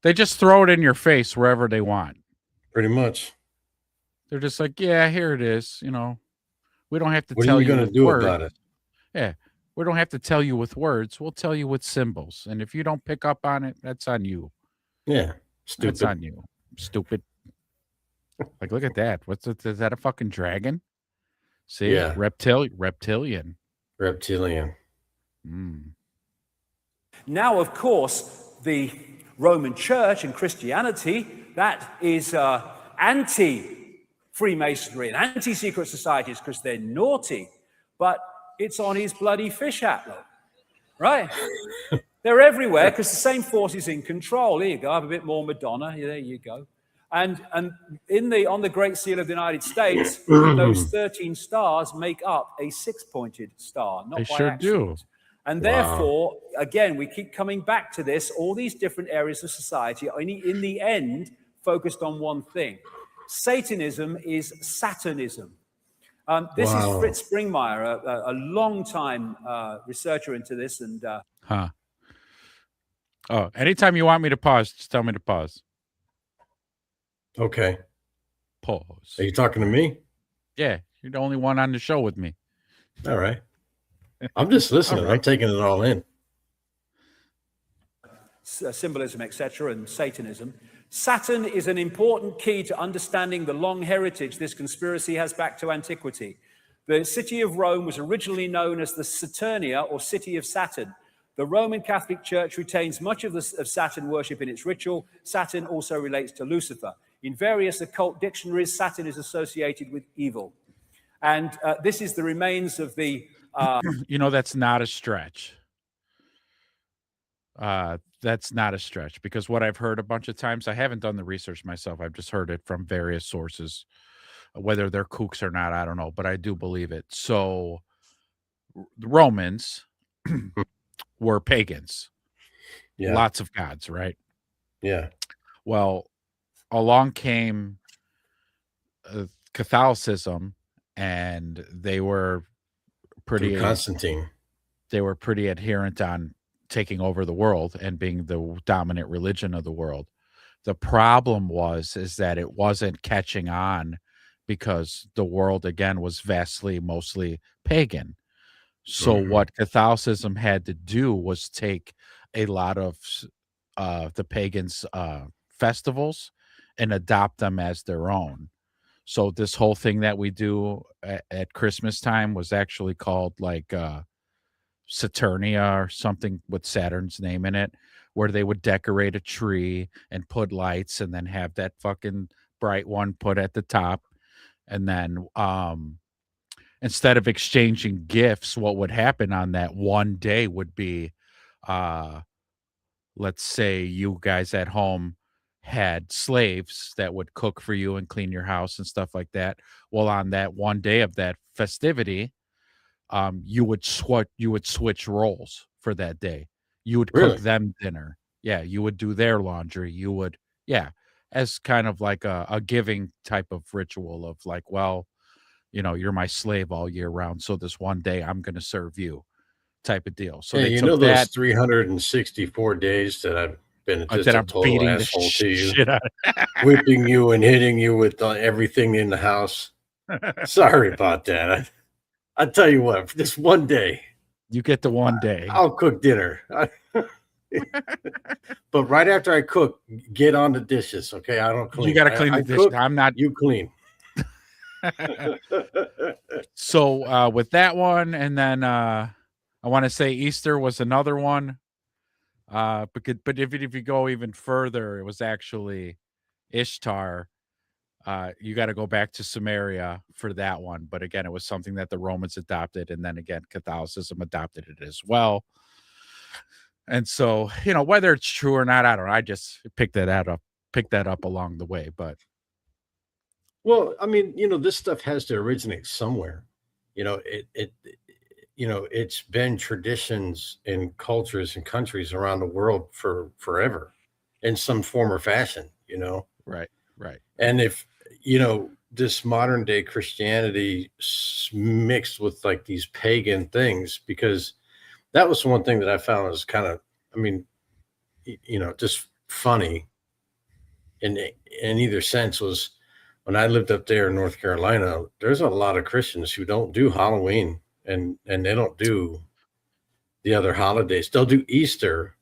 They just throw it in your face wherever they want. Pretty much. They're just like, yeah, here it is. We don't have to What tell are you going to do about it? Yeah. We don't have to tell you with words. We'll tell you with symbols. And if you don't pick up on it, that's on you. Yeah. Stupid. That's on you. Stupid. Like, look at that. Is that a fucking dragon? See? Yeah. Reptilian. Now, of course, the Roman Church and Christianity, that is anti-Freemasonry and anti-secret societies because they're naughty, but it's on his bloody fish hat, look. Right? They're everywhere because the same force is in control. Here you go. I have a bit more Madonna. There you go. And on the Great Seal of the United States, those 13 stars make up a six-pointed star. Not They by sure accident. do. And therefore, again, we keep coming back to this. All these different areas of society are in the end focused on one thing. Satanism is Saturnism. This is Fritz Springmeier, a long-time researcher into this. And Oh, anytime you want me to pause, just tell me to pause. Okay. Pause. Are you talking to me? Yeah, you're the only one on the show with me. All right. I'm just listening. Right. I'm taking it all in. Symbolism, etc., and Satanism. Saturn is an important key to understanding the long heritage this conspiracy has back to antiquity. The city of Rome was originally known as the Saturnia, or City of Saturn. The Roman Catholic Church retains much of Saturn worship in its ritual. Saturn also relates to Lucifer. In various occult dictionaries, Saturn is associated with evil. And this is the remains of the... that's not a stretch. That's not a stretch, because what I've heard a bunch of times, I haven't done the research myself. I've just heard it from various sources. Whether they're kooks or not, I don't know, but I do believe it. So the Romans were pagans. Yeah. Lots of gods, right? Yeah. Well, along came Catholicism, and they were pretty Constantine. They were pretty adherent on taking over the world and being the dominant religion of the world. The problem is that it wasn't catching on because the world again was mostly pagan. So what Catholicism had to do was take a lot of the pagans' festivals and adopt them as their own. So this whole thing that we do at Christmas time was actually called like Saturnia or something with Saturn's name in it, where they would decorate a tree and put lights and then have that fucking bright one put at the top. And then instead of exchanging gifts, what would happen on that one day would be, let's say you guys at home had slaves that would cook for you and clean your house and stuff like that. Well, on that one day of that festivity, you would switch roles for that day. You would cook them dinner. Yeah, you would do their laundry. You would, as kind of like a giving type of ritual of like, well, you're my slave all year round, so this one day I'm going to serve you, type of deal. So they took those 364 days that I've been just a total asshole to you, whipping you and hitting you with everything in the house. Sorry about that. I tell you what, for this one day, you get the one day. I'll cook dinner. But right after I cook, get on the dishes. Okay, I don't clean. You got to clean the dish. Cook, I'm not. You clean. So with that one, and then I want to say Easter was another one. But if you go even further, it was actually Ishtar. You got to go back to Samaria for that one. But again, it was something that the Romans adopted, and then again, Catholicism adopted it as well. And so, whether it's true or not, I don't know. I just picked that up along the way. But well, I mean, this stuff has to originate somewhere. It's been traditions in cultures and countries around the world for forever, in some form or fashion. Right. And if this modern day Christianity mixed with like these pagan things, because that was one thing that I found was kind of, just funny in either sense, was when I lived up there in North Carolina, there's a lot of Christians who don't do Halloween and they don't do the other holidays. They'll do Easter.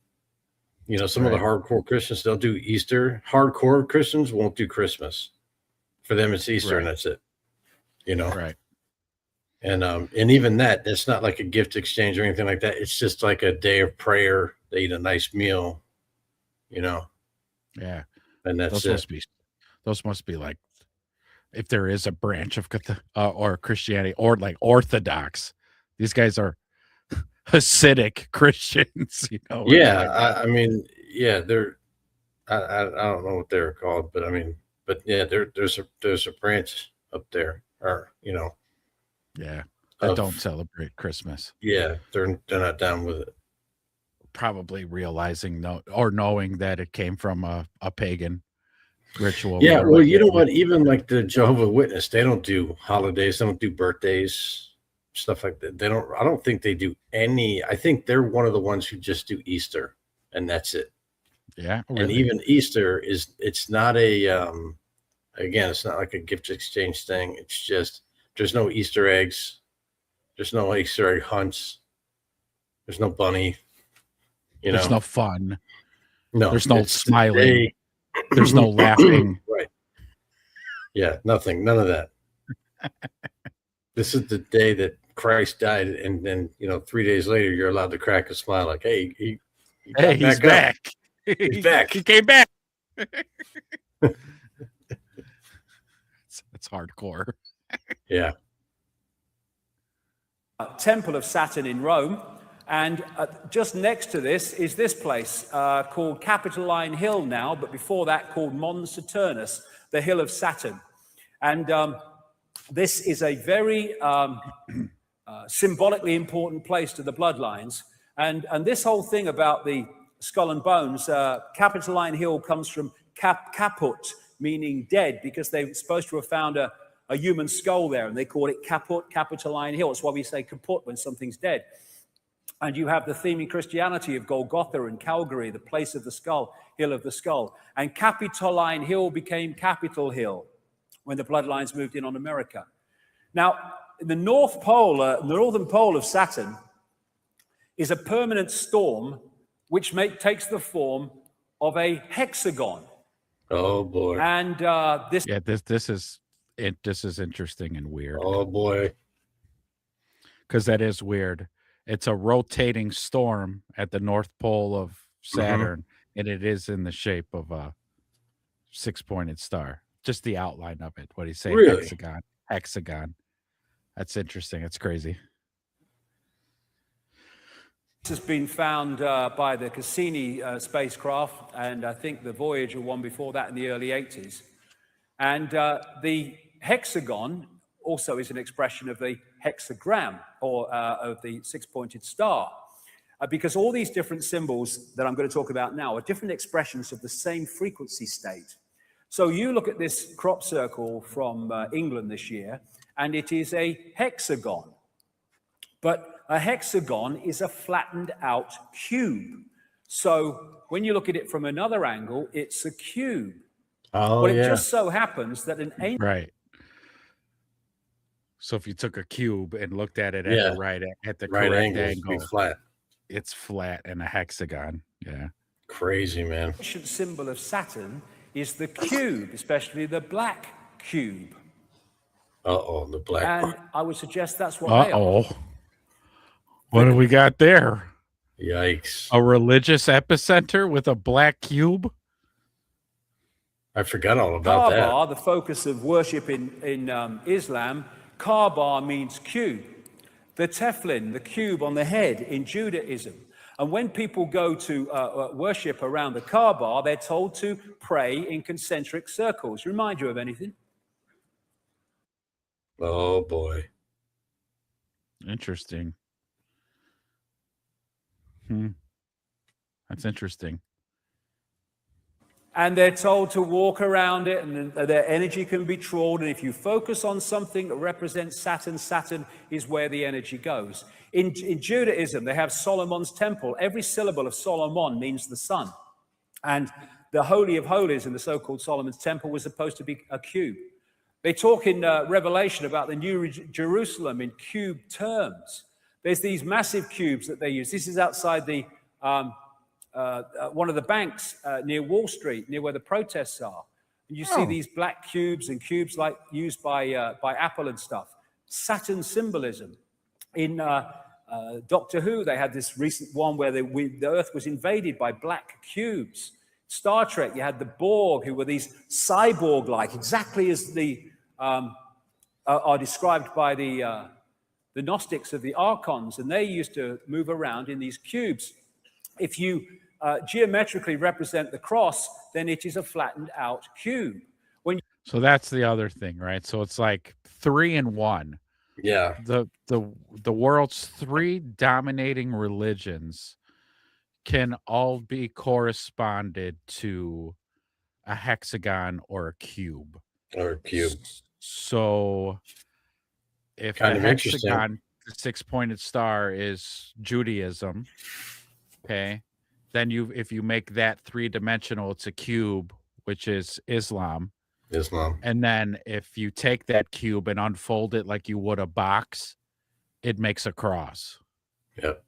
Some of the hardcore Christians, they'll do Easter. Hardcore Christians won't do Christmas. For them, it's Easter and that's it. Right. And even that's not like a gift exchange or anything like that. It's just like a day of prayer. They eat a nice meal, Yeah. And that's those must be like, if there is a branch of or Christianity or like Orthodox, these guys are Hasidic Christians, Yeah, they're. I don't know what they're called, but yeah, there's a branch up there, or yeah, that don't celebrate Christmas. Yeah, they're not down with it. Probably realizing knowing that it came from a pagan ritual. Yeah, well, you know what? Even like the Jehovah's Witness, they don't do holidays. They don't do birthdays, stuff like that. I don't think they do any. I think they're one of the ones who just do Easter, and that's it. Yeah, really. And even Easter it's not again, it's not like a gift exchange thing. It's just there's no Easter eggs, there's no Easter egg hunts, there's no bunny. There's no fun. No, there's no smiling. There's no laughing. Right. Yeah, nothing. None of that. This is the day that Christ died, and then 3 days later you're allowed to crack a smile like, hey, he's back. He's back. He came back. It's hardcore. Yeah. Temple of Saturn in Rome. And just next to this is this place called Capitoline Hill now, but before that called Mons Saturnus, the Hill of Saturn. And this is a very symbolically important place to the bloodlines. And this whole thing about the skull and bones, Capitoline Hill comes from caput, meaning dead, because they were supposed to have found a human skull there, and they call it caput, Capitoline Hill. That's why we say kaput when something's dead. And you have the theme in Christianity of Golgotha and Calvary, the place of the skull, hill of the skull. And Capitoline Hill became Capitol Hill when the bloodlines moved in on America. Now, the northern pole of Saturn is a permanent storm which takes the form of a hexagon. Oh boy! And this is interesting and weird. Oh boy! Because that is weird. It's a rotating storm at the North Pole of Saturn, and it is in the shape of a six-pointed star. Just the outline of it. What do you say? Really? Hexagon. That's interesting. It's crazy. This has been found by the Cassini spacecraft, and I think the Voyager one before that in the early 80s. And the hexagon also is an expression of the hexagram, or of the six-pointed star, because all these different symbols that I'm going to talk about now are different expressions of the same frequency state. So you look at this crop circle from England this year, and it is a hexagon. But a hexagon is a flattened out cube. So when you look at it from another angle, it's a cube. Oh, but it just so happens that an ancient... Right. So if you took a cube and looked at it at the correct angle, angle, flat. It's flat and a hexagon. Yeah. Crazy, man. The ancient symbol of Saturn is the cube, especially the black cube. Uh-oh, the black. And I would suggest that's what they are. Uh-oh. What do we got there? Yikes. A religious epicenter with a black cube? I forgot all about Kaaba, that. the focus of worship in Islam, Kaaba means cube. The tefillin, the cube on the head in Judaism. And when people go to worship around the Kaaba, they're told to pray in concentric circles. Remind you of anything? Oh, boy. Interesting. That's interesting. And they're told to walk around it, and their energy can be trawled. And if you focus on something that represents Saturn, Saturn is where the energy goes. In Judaism, they have Solomon's temple. Every syllable of Solomon means the sun. And the Holy of Holies in the so-called Solomon's temple was supposed to be a cube. They talk in Revelation about the New Jerusalem in cube terms. There's these massive cubes that they use. This is outside the one of the banks near Wall Street, near where the protests are. And you see these black cubes and cubes like used by Apple and stuff. Saturn symbolism. In Doctor Who, they had this recent one where the Earth was invaded by black cubes. Star Trek, you had the Borg, who were these cyborg-like, exactly as the are described by the Gnostics of the Archons, and they used to move around in these cubes. If you geometrically represent the cross, then it is a flattened out cube. So that's the other thing, right? So it's like 3 in 1. Yeah. The world's 3 dominating religions can all be corresponded to a hexagon or a cube. So if kind the of hexagon, the 6-pointed star, is Judaism, okay, then if you make that 3-dimensional, it's a cube, which is Islam. And then if you take that cube and unfold it like you would a box, it makes a cross. Yep.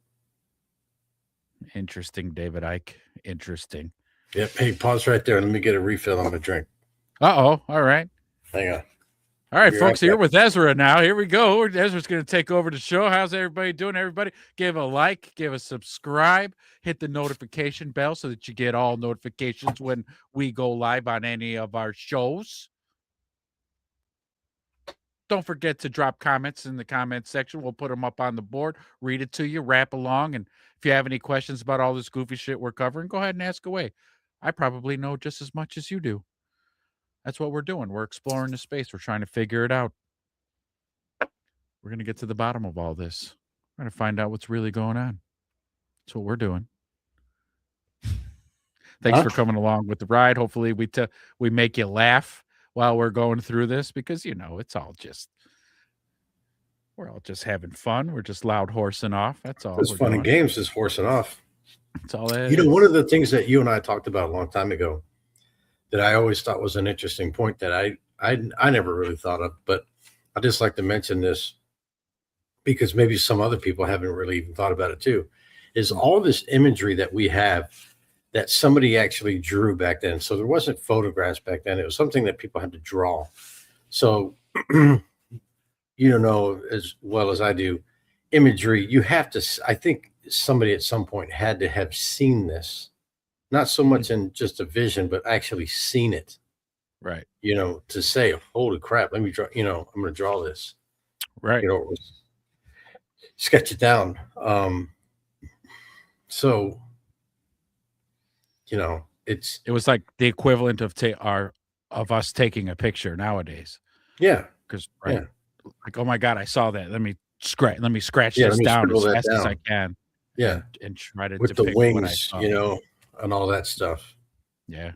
Interesting, David Icke. Interesting. Yep. Hey, pause right there. Let me get a refill on my drink. Uh-oh. All right. Hang on. All right, folks, here with Ezra now. Here we go. Ezra's going to take over the show. How's everybody doing? Everybody, give a like, give a subscribe, hit the notification bell so that you get all notifications when we go live on any of our shows. Don't forget to drop comments in the comment section. We'll put them up on the board, read it to you, rap along. And if you have any questions about all this goofy shit we're covering, go ahead and ask away. I probably know just as much as you do. That's what we're doing. We're exploring the space. We're trying to figure it out. We're going to get to the bottom of all this. We're going to find out what's really going on. That's what we're doing. Thanks for coming along with the ride. Hopefully we make you laugh while we're going through this, because, you know, we're all just having fun. We're just loud horsing off. That's all. It's fun and games is horsing off. That's all it is. You know, one of the things that you and I talked about a long time ago that I always thought was an interesting point that I never really thought of, but I just like to mention this because maybe some other people haven't really even thought about it too, is all this imagery that we have that somebody actually drew back then. So there wasn't photographs back then. It was something that people had to draw. So, you know, as well as I do, imagery, you have to, I think somebody at some point had to have seen this. Not so much in just a vision, but actually seen it. Right. You know, to say, holy crap, let me draw, you know, I'm going to draw this. Right. You know, sketch it down. So, you know, it was like the equivalent of us taking a picture nowadays. Yeah. Because, right. Yeah. Like, oh my God, I saw that. Let me scratch this down as fast as I can. Yeah. And try to with depict the wings, what I saw. You know, and all that stuff. Yeah.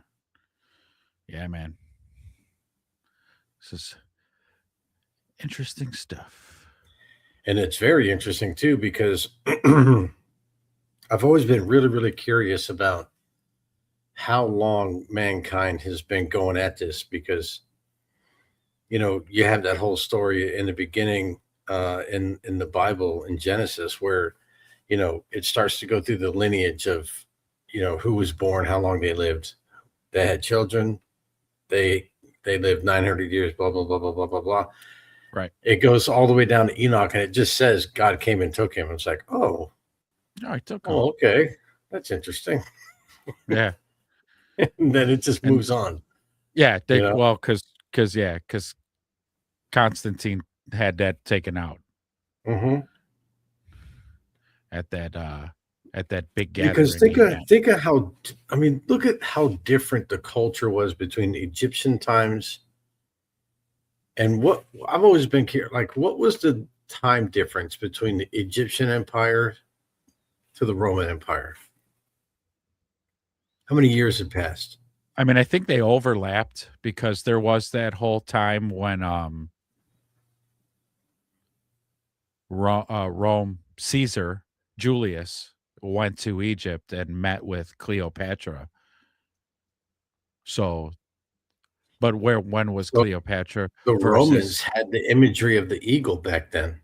Yeah, man. This is interesting stuff. And it's very interesting too, because I've always been really, really curious about how long mankind has been going at this, because, you know, you have that whole story in the beginning in the Bible in Genesis where, you know, it starts to go through the lineage of, who was born, how long they lived. They had children. They lived 900 years, blah, blah, blah, blah, blah, blah, blah. Right. It goes all the way down to Enoch, and it just says God came and took him. It's like, oh, I took him. oh, okay. That's interesting. Yeah. And then it just moves on. Yeah. Well, because Constantine had that taken out at that big gathering. Because think of how, look at how different the culture was between the Egyptian times and what I've always been curious, like, what was the time difference between the Egyptian Empire to the Roman Empire? How many years had passed? I mean, I think they overlapped because there was that whole time when Rome, Caesar, Julius went to Egypt and met with Cleopatra. So, but when was Cleopatra? The Romans had the imagery of the eagle back then.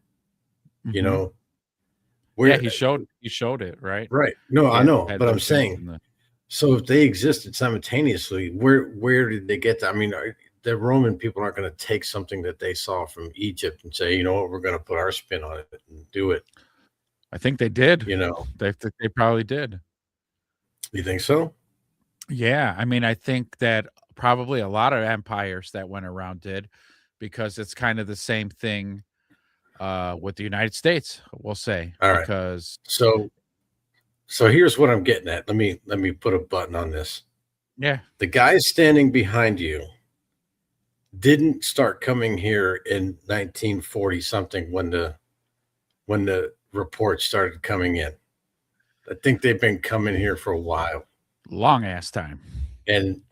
Yeah, he showed it, right? Right. No, I know, but I'm saying, so if they existed simultaneously, where did they get that? I mean, the Roman people aren't going to take something that they saw from Egypt and say, you know what, we're going to put our spin on it and do it. I think they did. They probably did. You think so? Yeah, I mean, I think that probably a lot of empires that went around did, because it's kind of the same thing with the United States, we'll say. All right. Because so here's what I'm getting at. Let me put a button on this. Yeah. The guys standing behind you didn't start coming here in 1940 something when the reports started coming in. I think they've been coming here for a while. Long ass time. And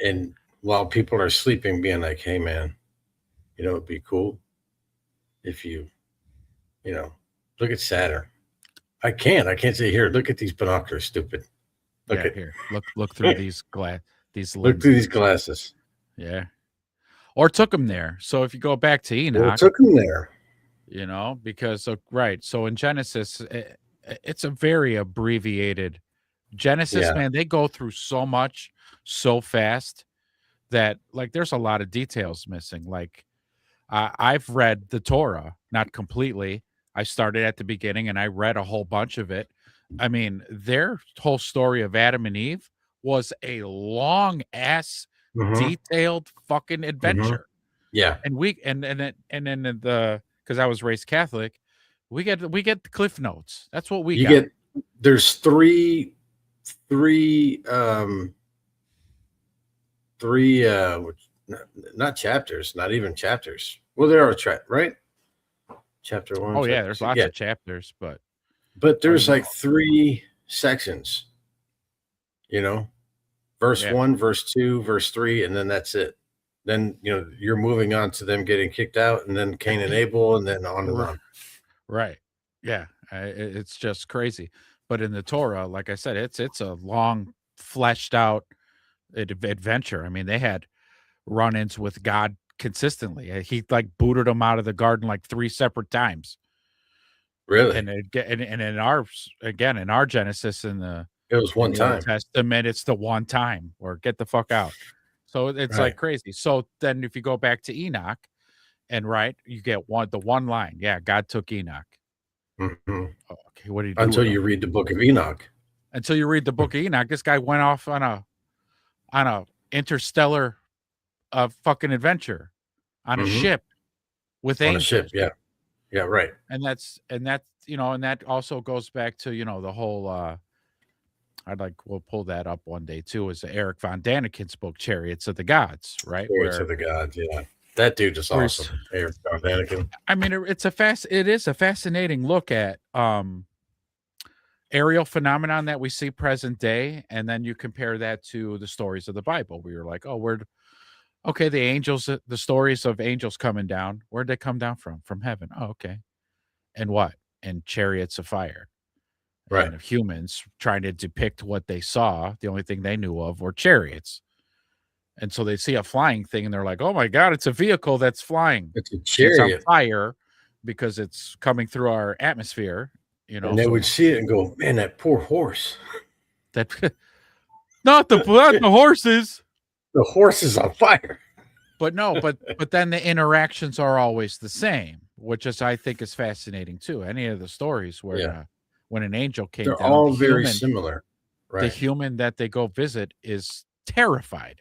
while people are sleeping, being like, hey man, it'd be cool if you look at Saturn. I can't say, here, look at these binoculars, stupid. Here. Look through these lenses. Look through these glasses. Yeah. Or took them there. So if you go back to Enoch, or took them there. Because right. So in Genesis, it's a very abbreviated Genesis, man. They go through so much so fast that, like, there's a lot of details missing. Like, I've read the Torah, not completely. I started at the beginning and I read a whole bunch of it. I mean, their whole story of Adam and Eve was a long ass, detailed fucking adventure. Yeah. And then because I was raised Catholic, we get the Cliff Notes. That's what we got. There's three not chapters, not even chapters. Well, there are right? Chapter 1. Oh yeah, there's lots of chapters, but there's like 3 sections. Verse 1, verse 2, verse 3, and then that's it. Then you're moving on to them getting kicked out, and then Cain and Abel, and then on and on. Right. Yeah. It's just crazy. But in the Torah, like I said, it's a long, fleshed out adventure. I mean, they had run-ins with God consistently. He like booted them out of the garden like 3 separate times. Really? And in our Genesis it was one time. Old Testament, it's the one time, or get the fuck out. So it's like crazy. So then if you go back to Enoch, and you get the one line. Yeah, God took Enoch. Okay, what do you do until you read the book of Enoch? Until you read the book of Enoch, this guy went off on a interstellar fucking adventure on a ship with angels. On a ship, yeah, right. And that also goes back to the whole. We'll pull that up one day too. Is Eric von Daniken's book, Chariots of the Gods, right? Chariots of the Gods, yeah. That dude is awesome, Eric von Daniken. I mean, it is a fascinating look at aerial phenomenon that we see present day, and then you compare that to the stories of the Bible. We were like, the angels, the stories of angels coming down. Where'd they come down from? From heaven. Oh, okay. And what? And chariots of fire. Right. And of humans trying to depict what they saw. The only thing they knew of were chariots. And so they see a flying thing and they're like, oh my God, it's a vehicle that's flying. It's a chariot. It's on fire because it's coming through our atmosphere. And they would see it and go, man, that poor horse. Not the horses. The horse is on fire. But no, but then the interactions are always the same, which is I think is fascinating too. Any of the stories where when an angel came They're down, all very similar. Right. The human that they go visit is terrified.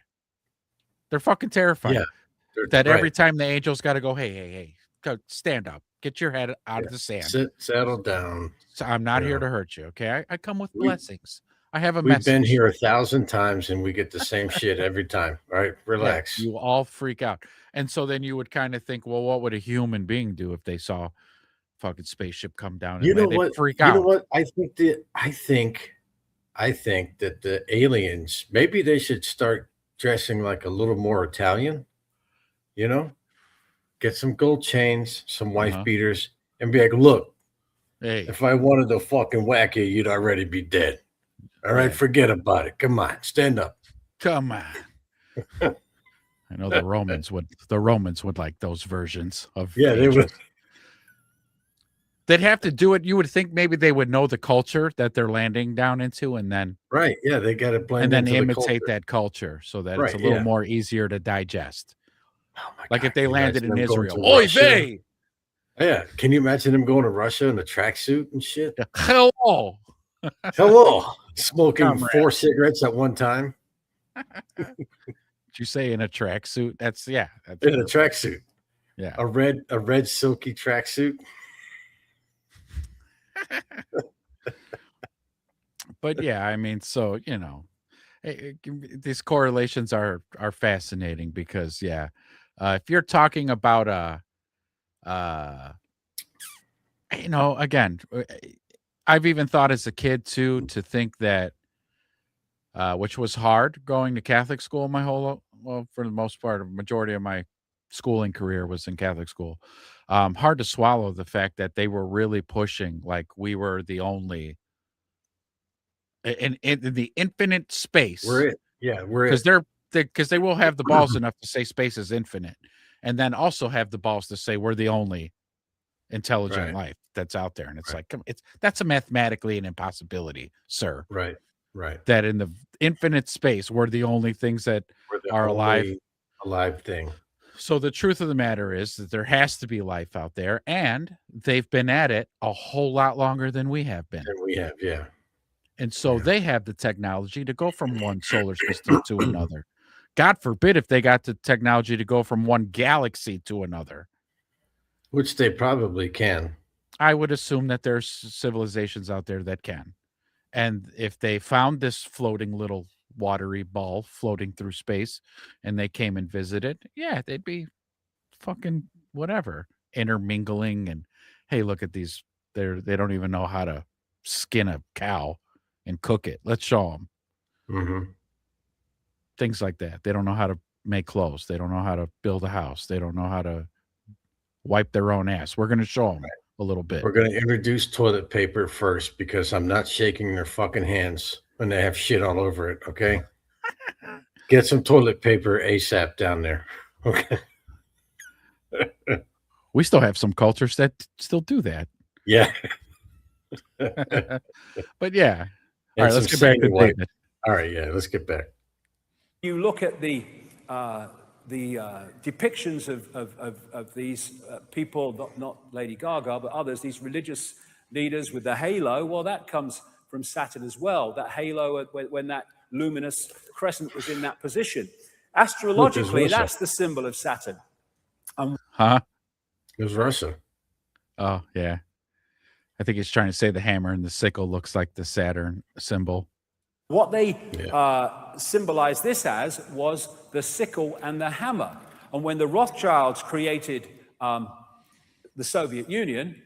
They're fucking terrified. Yeah. That every time the angel's got to go, hey, go, stand up, get your head out of the sand, settle down. So I'm not here to hurt you. Okay, I come with blessings. I have a We've message. been here 1,000 times and we get the same shit every time. All right, relax. You all freak out, and so then you would kind of think, well, what would a human being do if they saw fucking spaceship come down? You know what? Freak out. You know what? I think that the aliens, maybe they should start dressing like a little more Italian. You know, get some gold chains, some wife beaters, and be like, look, hey, if I wanted to fucking whack you, you'd already be dead. All right, forget about it. Come on, stand up. Come on. I know the Romans would like those versions of they would. They'd have to do it. You would think maybe they would know the culture that they're landing down into, and then they got to blend and then into imitate the that culture so that Right, it's a little more easier to digest. Oh my Like God, if they can you landed imagine in them going Israel, to oy Russia? vey! Yeah, can you imagine them going to Russia in a tracksuit and shit? Hello, smoking Comrade. 4 cigarettes at one time. Did you say in a tracksuit? That's in a tracksuit. Yeah, a red silky tracksuit. But yeah, I mean, so you know, these correlations are fascinating because if you're talking about you know, again, I've even thought as a kid too to think that, which was hard going to Catholic school my whole for the most part, a majority of my schooling career was in Catholic school. Hard to swallow the fact that they were really pushing like we were the only in the infinite space. We're it. Yeah, we're because because they will have the balls enough to say space is infinite, and then also have the balls to say we're the only intelligent life that's out there. And it's like, that's a mathematically an impossibility, sir. Right. That in the infinite space, we're the only things that are alive thing. So the truth of the matter is that there has to be life out there, and they've been at it a whole lot longer than we have been. And so they have the technology to go from one solar system to another. God forbid if they got the technology to go from one galaxy to another. Which they probably can. I would assume that there's civilizations out there that can. And if they found this floating little watery ball floating through space and they came and visited, they'd be fucking whatever, intermingling and, hey, look at these. They don't even know how to skin a cow and cook it. Let's show them. Mm-hmm. Things like that. They don't know how to make clothes. They don't know how to build a house. They don't know how to wipe their own ass. We're going to show them a little bit. We're going to introduce toilet paper first because I'm not shaking their fucking hands when they have shit all over it. Okay. Get some toilet paper ASAP down there. Okay. We still have some cultures that still do that. Yeah. But yeah. All right, let's get back to David. All right, let's get back. You look at the depictions of these people, not Lady Gaga, but others, these religious leaders with the halo. Well, that comes from Saturn as well. That halo, when that luminous crescent was in that position. Astrologically, that's the symbol of Saturn. It was Russia. Oh, yeah. I think he's trying to say the hammer and the sickle looks like the Saturn symbol. What they symbolized this as was the sickle and the hammer. And when the Rothschilds created the Soviet Union,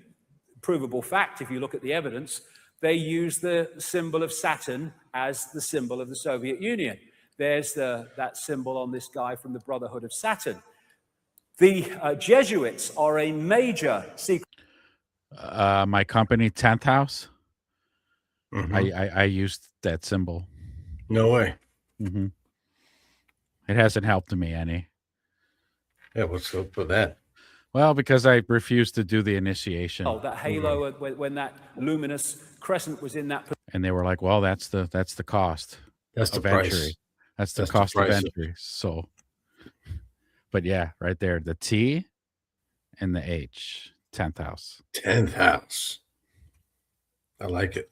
provable fact if you look at the evidence, they used the symbol of Saturn as the symbol of the Soviet Union. There's that symbol on this guy from the Brotherhood of Saturn. The Jesuits are a major secret. My company, 10th House, mm-hmm. I used that symbol. No way. Mm-hmm. It hasn't helped me any. Yeah, what's up with that? Well, because I refused to do the initiation. Oh, that halo, when that luminous crescent was in that. And they were like, well, that's the cost. That's the of price. entry. That's the That's the cost of price. entry. So, but yeah, right there, the T and the H, 10th house. 10th house. I like it.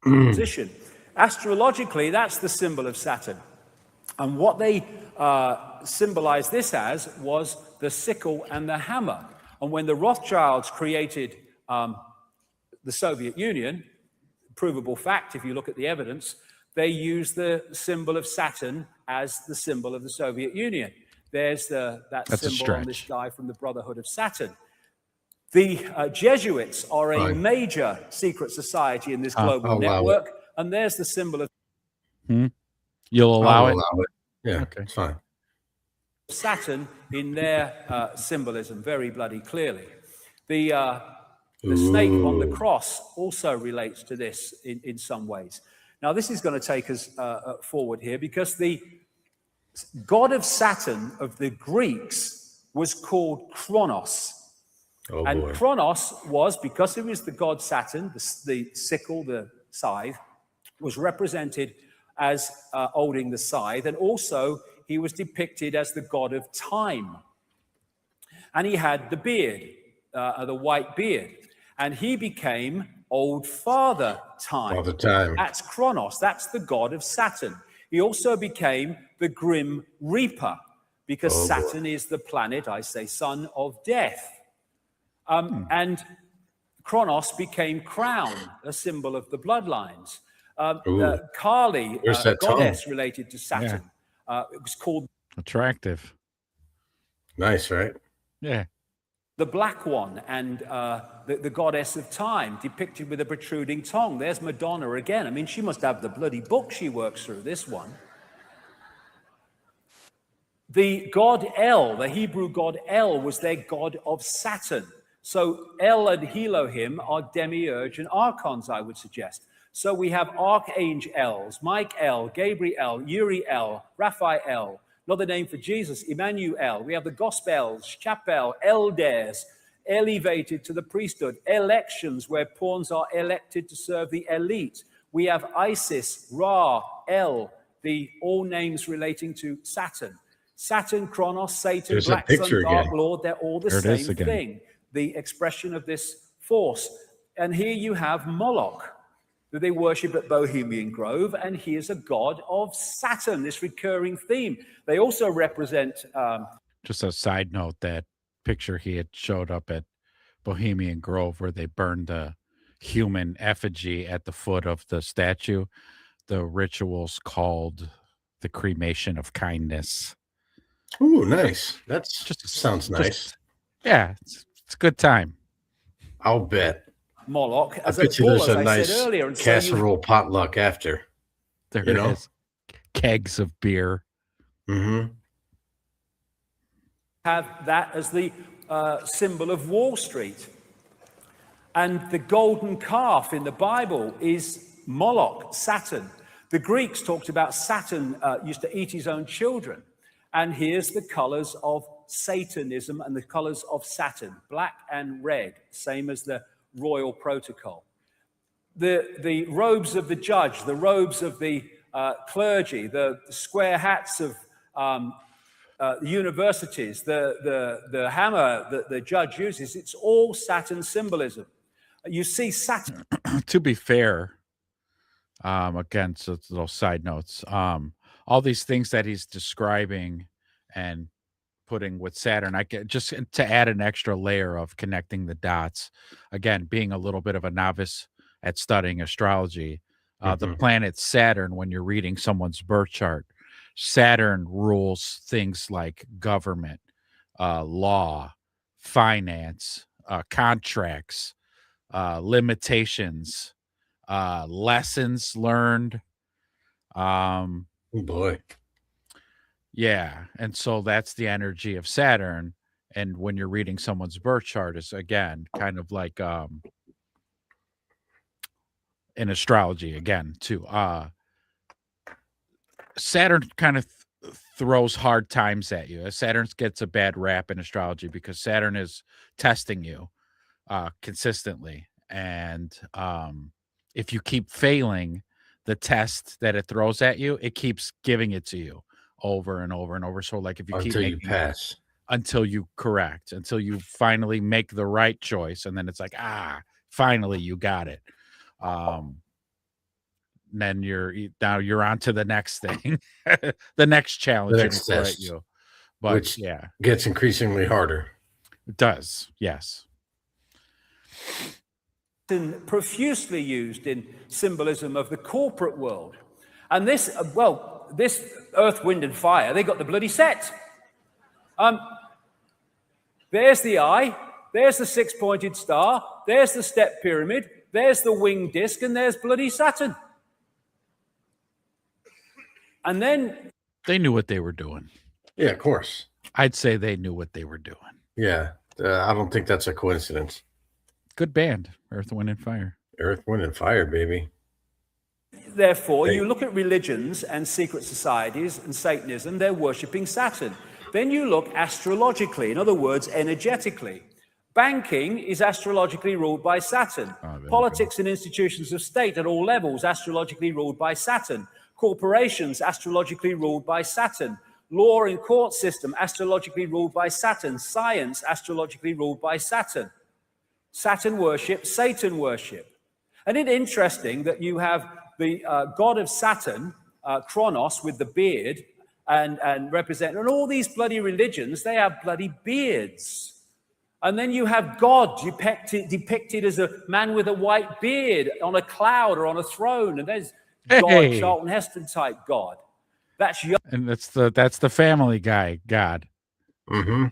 Position. Astrologically, that's the symbol of Saturn. And what they symbolized this as was the sickle and the hammer. And when the Rothschilds created the Soviet Union, provable fact if you look at the evidence, they used the symbol of Saturn as the symbol of the Soviet Union. There's that symbol on this guy from the Brotherhood of Saturn. The Jesuits are a major secret society in this global network, and there's the symbol of You'll allow it? Yeah, okay. It's fine. Saturn in their symbolism very bloody clearly. The snake on the cross also relates to this in some ways. Now, this is going to take us forward here, because the god of Saturn of the Greeks was called Kronos. And Kronos was, because he was the god Saturn, the sickle, the scythe, was represented as holding the scythe, and also he was depicted as the god of time. And he had the beard, the white beard, and he became Old Father Time. All the time. That's Kronos, that's the god of Saturn. He also became the Grim Reaper, because Saturn is the planet, I say, son of death. And Kronos became Crown, a symbol of the bloodlines. Kali, a goddess related to Saturn, it was called... Attractive. Nice, right? Yeah. The Black One, and the goddess of time, depicted with a protruding tongue. There's Madonna again. I mean, she must have the bloody book she works through, this one. The god El, the Hebrew god El, was their god of Saturn. So El and Elohim are demiurge and archons, I would suggest. So we have archangels, Michael, Gabriel, Uriel, Raphael, another name for Jesus, Emmanuel. We have the Gospels, Chapel, elders, elevated to the priesthood, elections where pawns are elected to serve the elite. We have Isis, Ra, El, all names relating to Saturn. Saturn, Kronos, Satan, There's Black Sun, Dark Lord, they're all the same thing. The expression of this force. And here you have Moloch, who they worship at Bohemian Grove, and he is a god of Saturn, this recurring theme. They also represent... Just a side note, that picture he had showed up at Bohemian Grove where they burned the human effigy at the foot of the statue, the ritual's called the cremation of kindness. Ooh, nice. That's just sounds nice. Yeah, it's a good time. I'll bet. Moloch, I bet you there's a nice casserole potluck after. There it is. Kegs of beer. Mm-hmm. Have that as the symbol of Wall Street. And the golden calf in the Bible is Moloch, Saturn. The Greeks talked about Saturn used to eat his own children. And here's the colors of Satanism and the colors of Saturn, black and red, same as the royal protocol. The robes of the judge, the robes of the clergy, the square hats of universities, the hammer that the judge uses, it's all Saturn symbolism. You see Saturn. To be fair, again, so little side notes, all these things that he's describing and putting with Saturn, I get just to add an extra layer of connecting the dots. Again, being a little bit of a novice at studying astrology, the planet Saturn, when you're reading someone's birth chart, Saturn rules things like government, law, finance, contracts, limitations, lessons learned. Oh boy. Yeah. And so that's the energy of Saturn. And when you're reading someone's birth chart, is again kind of like in astrology again too. Saturn kind of throws hard times at you. Saturn gets a bad rap in astrology because Saturn is testing you consistently. And if you keep failing, the test that it throws at you, it keeps giving it to you over and over and over. So like if you keep until you making, pass. until you correct, until you finally make the right choice, and then it's like, finally you got it. Then you're on to the next thing, the next challenge The next throw at test, you. But which yeah, gets increasingly harder. it does. Yes. Profusely used in symbolism of the corporate world. And this earth, wind, and fire, they got the bloody set. There's the eye, there's the six-pointed star, there's the step pyramid, there's the winged disc, and there's bloody Saturn. And then They knew what they were doing. Yeah, of course. I'd say they knew what they were doing. Yeah, I don't think that's a coincidence. Good band, Earth, Wind, and Fire. Earth, Wind, and Fire, baby. therefore, you look at religions and secret societies and Satanism, they're worshipping Saturn. Then you look astrologically, in other words, energetically. Banking is astrologically ruled by Saturn. Politics and institutions of state at all levels, astrologically ruled by Saturn. Corporations, astrologically ruled by Saturn. Law and court system, astrologically ruled by Saturn. Science, astrologically ruled by Saturn. Saturn worship, Satan worship. And it's interesting that you have the god of Saturn, Kronos, with the beard, and all these bloody religions, they have bloody beards. And then you have God depicted as a man with a white beard on a cloud or on a throne. And there's God, Charlton Heston type God. And that's the Family Guy God. Mm-hmm.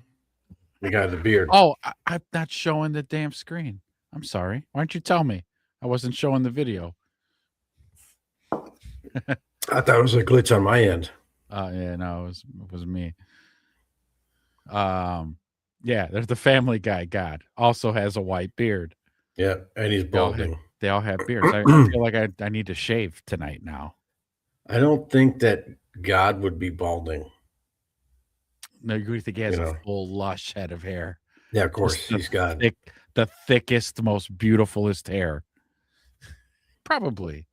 The guy with the beard. Oh, I'm not showing the damn screen. I'm sorry. Why don't you tell me? I wasn't showing the video. I thought it was a glitch on my end. Yeah, no, it was me. Yeah, there's the Family Guy God. Also has a white beard. Yeah, and he's balding. They all have beards. I feel like I need to shave tonight now. I don't think that God would be balding. No, you think he has a full lush head of hair? Yeah, of course. He's got the thickest, most beautifulest hair. Probably.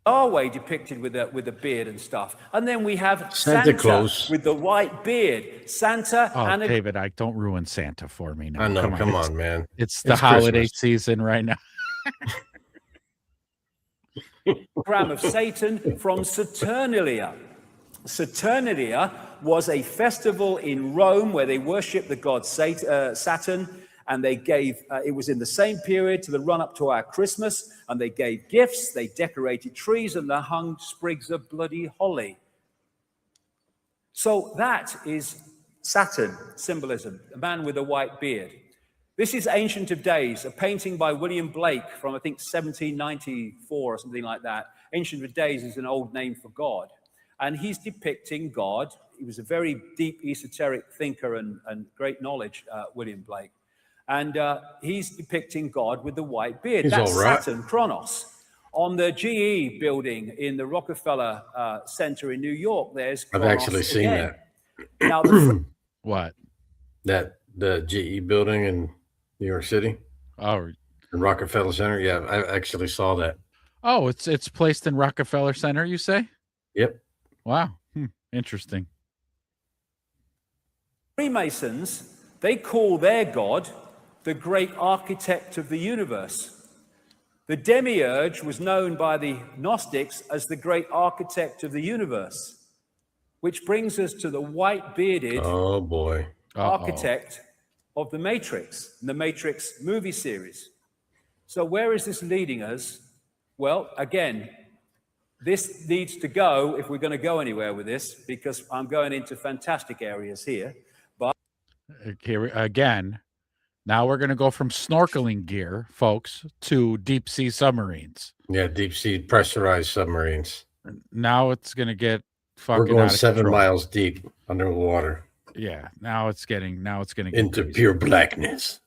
Yahweh depicted with a beard and stuff. And then we have Santa Claus with the white beard. Santa and David, don't ruin Santa for me now. I know, come on, man. It's the holiday season right now. Program of Satan from Saturnalia. Saturnalia was a festival in Rome where they worshipped the god Saturn, and they gave, it was in the same period to the run up to our Christmas, and they gave gifts, they decorated trees, and they hung sprigs of bloody holly. So that is Saturn symbolism, a man with a white beard. This is Ancient of Days, a painting by William Blake from, I think, 1794 or something like that. Ancient of Days is an old name for God. And he's depicting God. He was a very deep esoteric thinker and great knowledge, William Blake. And he's depicting God with the white beard. That's Saturn, Kronos. On the GE building in the Rockefeller Center in New York, there's Kronos. I've actually seen that. Now, what? The GE building in New York City? Oh. In Rockefeller Center? Yeah, I actually saw that. Oh, it's placed in Rockefeller Center, you say? Yep. Wow. Interesting. Freemasons, they call their God the great architect of the universe. The demiurge was known by the Gnostics as the great architect of the universe, which brings us to the white-bearded architect of the Matrix, the Matrix movie series. So where is this leading us? Well, again, this needs to go, if we're going to go anywhere with this, because I'm going into fantastic areas here. But here again, now we're going to go from snorkeling gear, folks, to deep sea submarines. Yeah, deep sea pressurized submarines. Now it's going to get fucking. We're going out of 7 control. miles deep under the water. Yeah, now it's going to get into crazy. Pure blackness.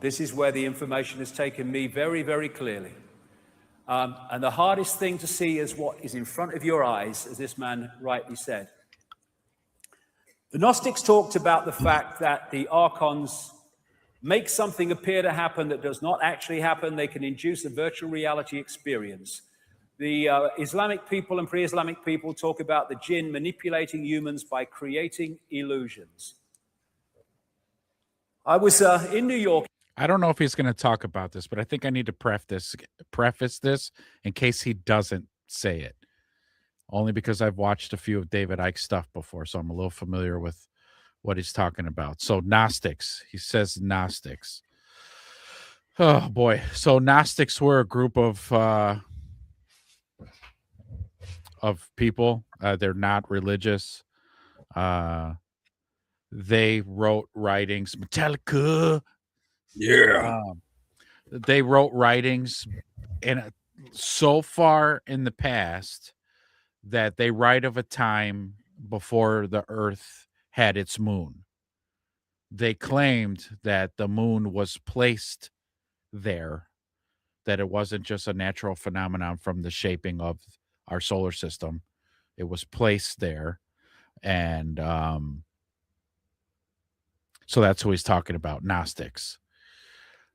This is where the information has taken me very, very clearly. And the hardest thing to see is what is in front of your eyes, as this man rightly said. The Gnostics talked about the fact that the archons make something appear to happen that does not actually happen. They can induce a virtual reality experience. The Islamic people and pre-Islamic people talk about the jinn manipulating humans by creating illusions. I was in New York. I don't know if he's going to talk about this, but I think I need to preface this in case he doesn't say it. Only because I've watched a few of David Icke's stuff before, so I'm a little familiar with what he's talking about. So Gnostics, he says Gnostics. Oh boy. So Gnostics were a group of people. They're not religious. They wrote writings. Metallica. Yeah. They wrote writings and so far in the past that they write of a time before the earth had its moon. They claimed that the moon was placed there, that it wasn't just a natural phenomenon from the shaping of our solar system. It was placed there. And so that's who he's talking about, Gnostics.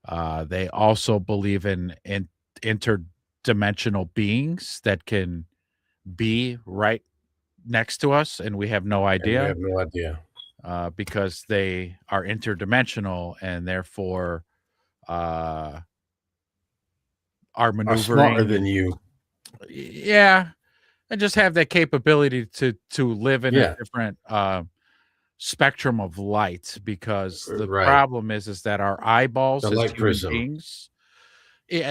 They also believe in interdimensional beings that can be right next to us, and we have no idea. We have no idea. Because they are interdimensional and therefore are maneuvering. Are smarter than you. Yeah. And just have that capability to live in a different spectrum of light, because the problem is that our eyeballs as human beings,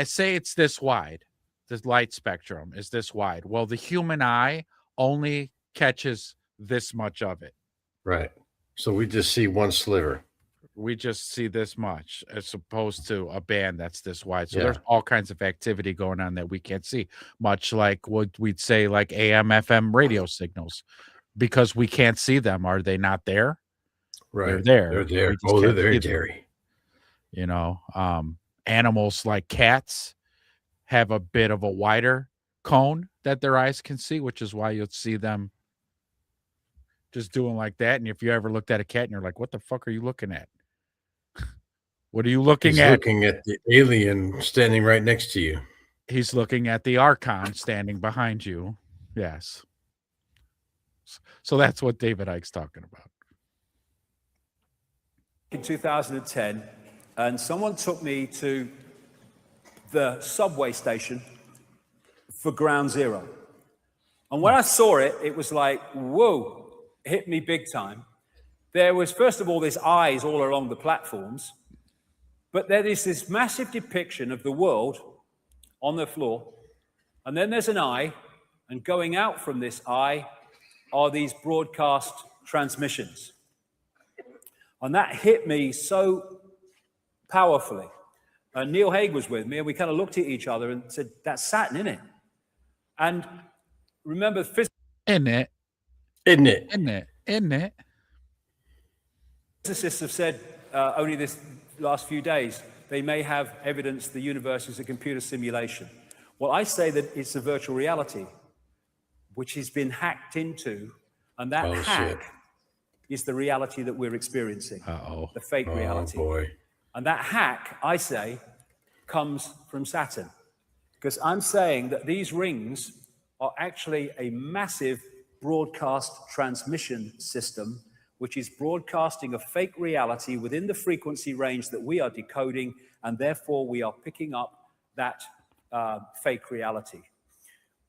say it's this wide, the light spectrum is this wide. Well, the human eye only catches this much of it. Right. So we just see one sliver. We just see this much as opposed to a band that's this wide. So there's all kinds of activity going on that we can't see, much like what we'd say like AM, FM radio signals, because we can't see them. Are they not there? Right. They're there. They're there. Oh, they're there, Jerry. You know, animals like cats have a bit of a wider cone that their eyes can see, which is why you'll see them just doing like that. And if you ever looked at a cat and you're like, what the fuck are you looking at? What are you looking at? He's looking at the alien standing right next to you. He's looking at the Archon standing behind you. Yes. So that's what David Icke's talking about. In 2010, and someone took me to the subway station for Ground Zero. And when I saw it, it was like, whoa, it hit me big time. There was, first of all, this eyes all along the platforms, but there is this massive depiction of the world on the floor, and then there's an eye, and going out from this eye are these broadcast transmissions. And that hit me so powerfully. Neil Haig was with me, and we kind of looked at each other and said, that's Saturn, isn't it? And remember, Isn't it? Physicists have said only this last few days, they may have evidence the universe is a computer simulation. Well, I say that it's a virtual reality, which has been hacked into, and that hack is the reality that we're experiencing, the fake reality. Boy. And that hack, I say, comes from Saturn, because I'm saying that these rings are actually a massive broadcast transmission system, which is broadcasting a fake reality within the frequency range that we are decoding, and therefore we are picking up that fake reality.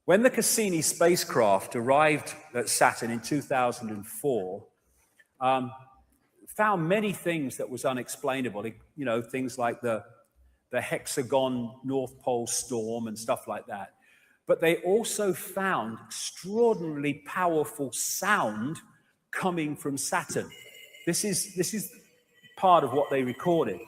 When the Cassini spacecraft arrived at Saturn in 2004, found many things that was unexplainable, you know, things like the hexagon North Pole storm and stuff like that. But they also found extraordinarily powerful sound coming from Saturn. This is part of what they recorded.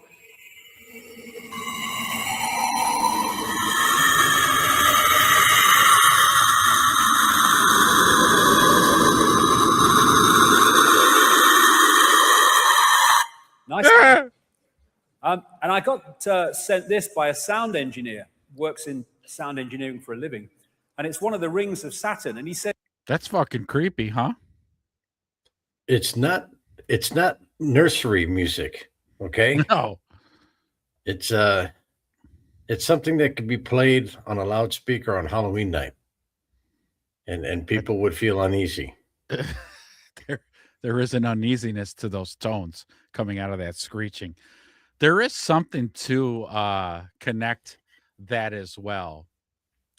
Nice. And I got sent this by a sound engineer, works in sound engineering for a living, and it's one of the rings of Saturn. And he said, "That's fucking creepy, huh?" It's not nursery music, okay? No, It's something that could be played on a loudspeaker on Halloween night, and people would feel uneasy. There is an uneasiness to those tones coming out of that screeching. There is something to connect that as well.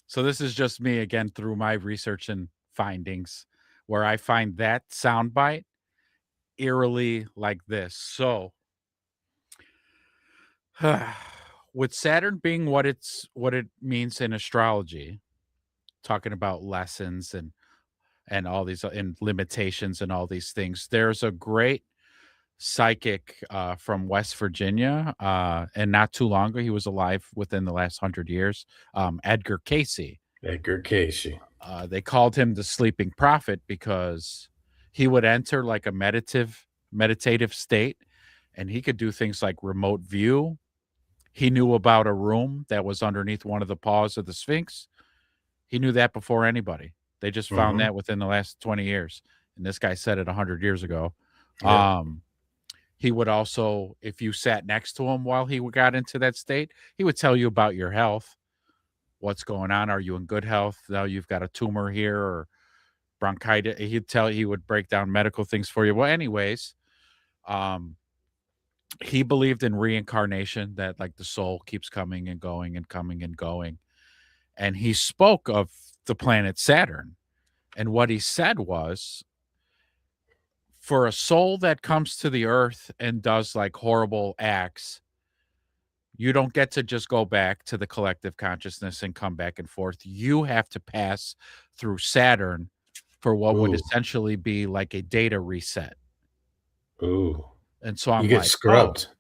So this is just me again through my research and findings, where I find that soundbite eerily like this. So with Saturn being what it means in astrology, talking about lessons and all these and limitations and all these things, there's a great psychic from West Virginia, and not too long ago, he was alive within the last 100 years, Edgar Casey. Edgar Casey. They called him the sleeping prophet because he would enter like a meditative state, and he could do things like remote view. He knew about a room that was underneath one of the paws of the Sphinx. He knew that before anybody. They just found that within the last 20 years. And this guy said it 100 years ago. Yeah. He would also, if you sat next to him while he got into that state, he would tell you about your health. What's going on? Are you in good health? Now you've got a tumor here or bronchitis. He would break down medical things for you. Well, anyways, he believed in reincarnation, that like the soul keeps coming and going and coming and going. And he spoke of the planet Saturn. And what he said was, for a soul that comes to the earth and does like horrible acts, you don't get to just go back to the collective consciousness and come back and forth. You have to pass through Saturn for what would essentially be like a data reset. Ooh. And so I'm you get like, scrubbed. Oh.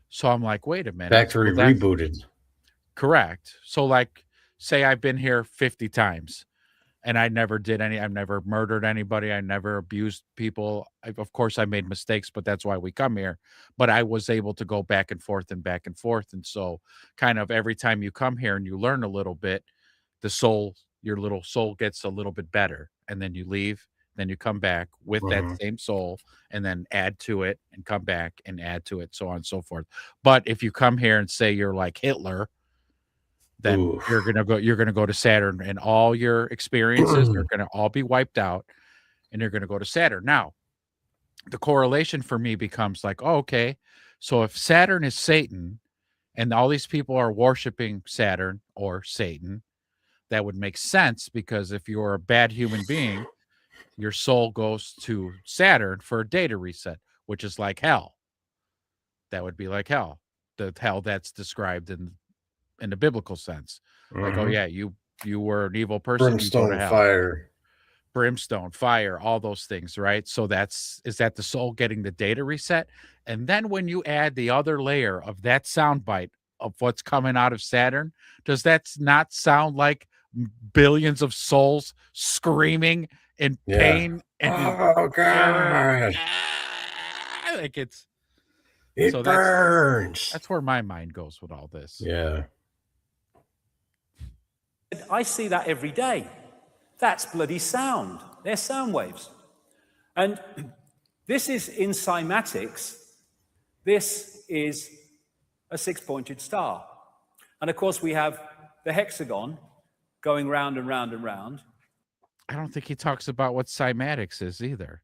So I'm like, wait a minute. Factory rebooted. Correct. So like, say I've been here 50 times and I've never murdered anybody. I never abused people. Of course I made mistakes, but that's why we come here. But I was able to go back and forth and back and forth. And so kind of every time you come here and you learn a little bit, your little soul gets a little bit better. And then you leave, then you come back with that same soul and then add to it and come back and add to it, so on and so forth. But if you come here and say you're like Hitler, then you're gonna go to Saturn, and all your experiences are gonna all be wiped out, and you're gonna go to Saturn. Now, the correlation for me becomes like, oh, okay, so if Saturn is Satan, and all these people are worshiping Saturn or Satan, that would make sense, because if you're a bad human being, your soul goes to Saturn for a data reset, which is like hell. That would be like hell, the hell that's described in the biblical sense. Like, oh yeah, you were an evil person. Brimstone, you go to hell. fire. Brimstone, fire, all those things, right? So is that the soul getting the data reset? And then when you add the other layer of that soundbite of what's coming out of Saturn, does that not sound like billions of souls screaming in pain? And oh God! Like it burns. That's where my mind goes with all this. Yeah. I see that every day. That's bloody sound. They're sound waves. And this is in cymatics. This is a six-pointed star. And of course, we have the hexagon going round and round and round. I don't think he talks about what cymatics is either.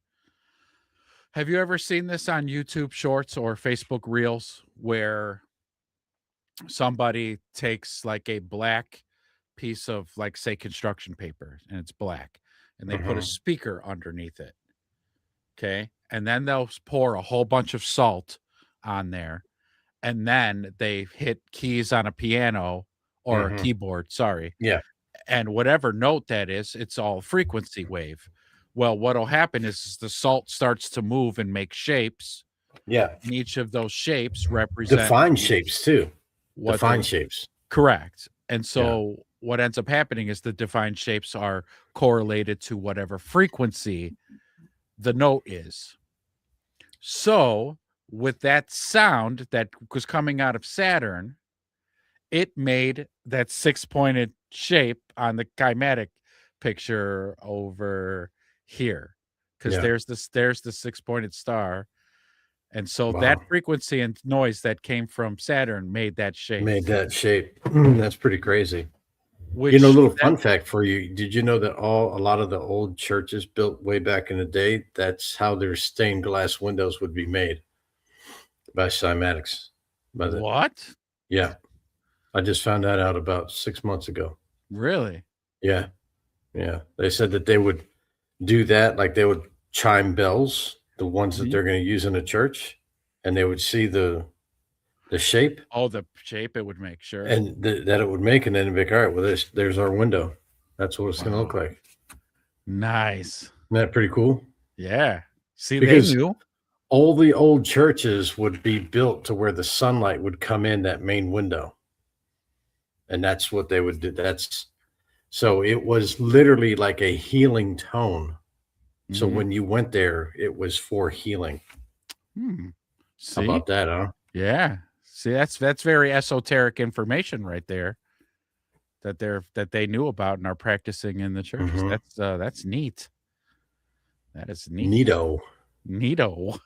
Have you ever seen this on YouTube Shorts or Facebook Reels, where somebody takes like a black piece of, like, say, construction paper, and it's black, and they put a speaker underneath it, okay, and then they'll pour a whole bunch of salt on there, and then they hit keys on a piano or a keyboard, and whatever note that is, it's all frequency wave. Well, what'll happen is the salt starts to move and make shapes. Yeah. And each of those shapes represent defined shapes too. Defined shapes. Correct. And so what ends up happening is the defined shapes are correlated to whatever frequency the note is. So with that sound that was coming out of Saturn, it made that six-pointed shape on the cymatic picture over here, because there's the six-pointed star, And so Wow. that frequency and noise that came from Saturn made that shape. Made that shape. That's pretty crazy. Which You know, a little fun fact for you. Did you know that a lot of the old churches built way back in the day, that's how their stained glass windows would be made by cymatics. What? Yeah. I just found that out about 6 months ago. Really? Yeah. Yeah. They said that they would do that, like they would chime bells, the ones that they're going to use in a church, and they would see the shape. Oh, the shape it would make, sure. And that it would make, and then it'd be like, all right, well, there's our window. That's what it's going to look like. Nice. Isn't that pretty cool? Yeah. See, Because they knew. all the old churches would be built to where the sunlight would come in that main window. And that's what they would do. So it was literally like a healing tone. So when you went there, it was for healing. See? How about that, huh? Yeah. See, that's very esoteric information right there that they knew about and are practicing in the churches. That's neat. That is neat. Neato.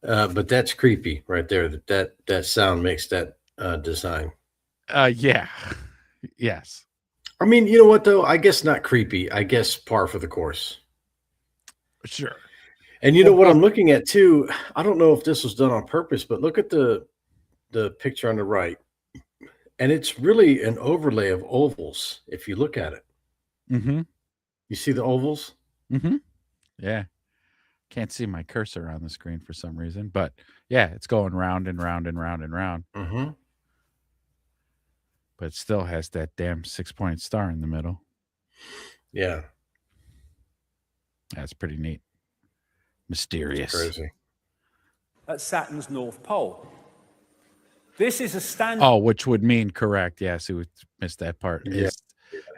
But that's creepy right there. That sound makes that design. Yeah. Yes. I mean, you know what though? I guess not creepy. I guess par for the course. Sure. And you know what I'm looking at too? I don't know if this was done on purpose, but look at the picture on the right. And it's really an overlay of ovals if you look at it. Mm-hmm. You see the ovals? Mm-hmm. Yeah. Can't see my cursor on the screen for some reason, but yeah, it's going round and round and round and round. Mm-hmm. But it still has that damn 6-point star in the middle. Yeah. That's pretty neat. Mysterious. That's crazy. At Saturn's North Pole. This is a standard. Oh, which would mean correct. Yes, we missed that part. Yeah. Is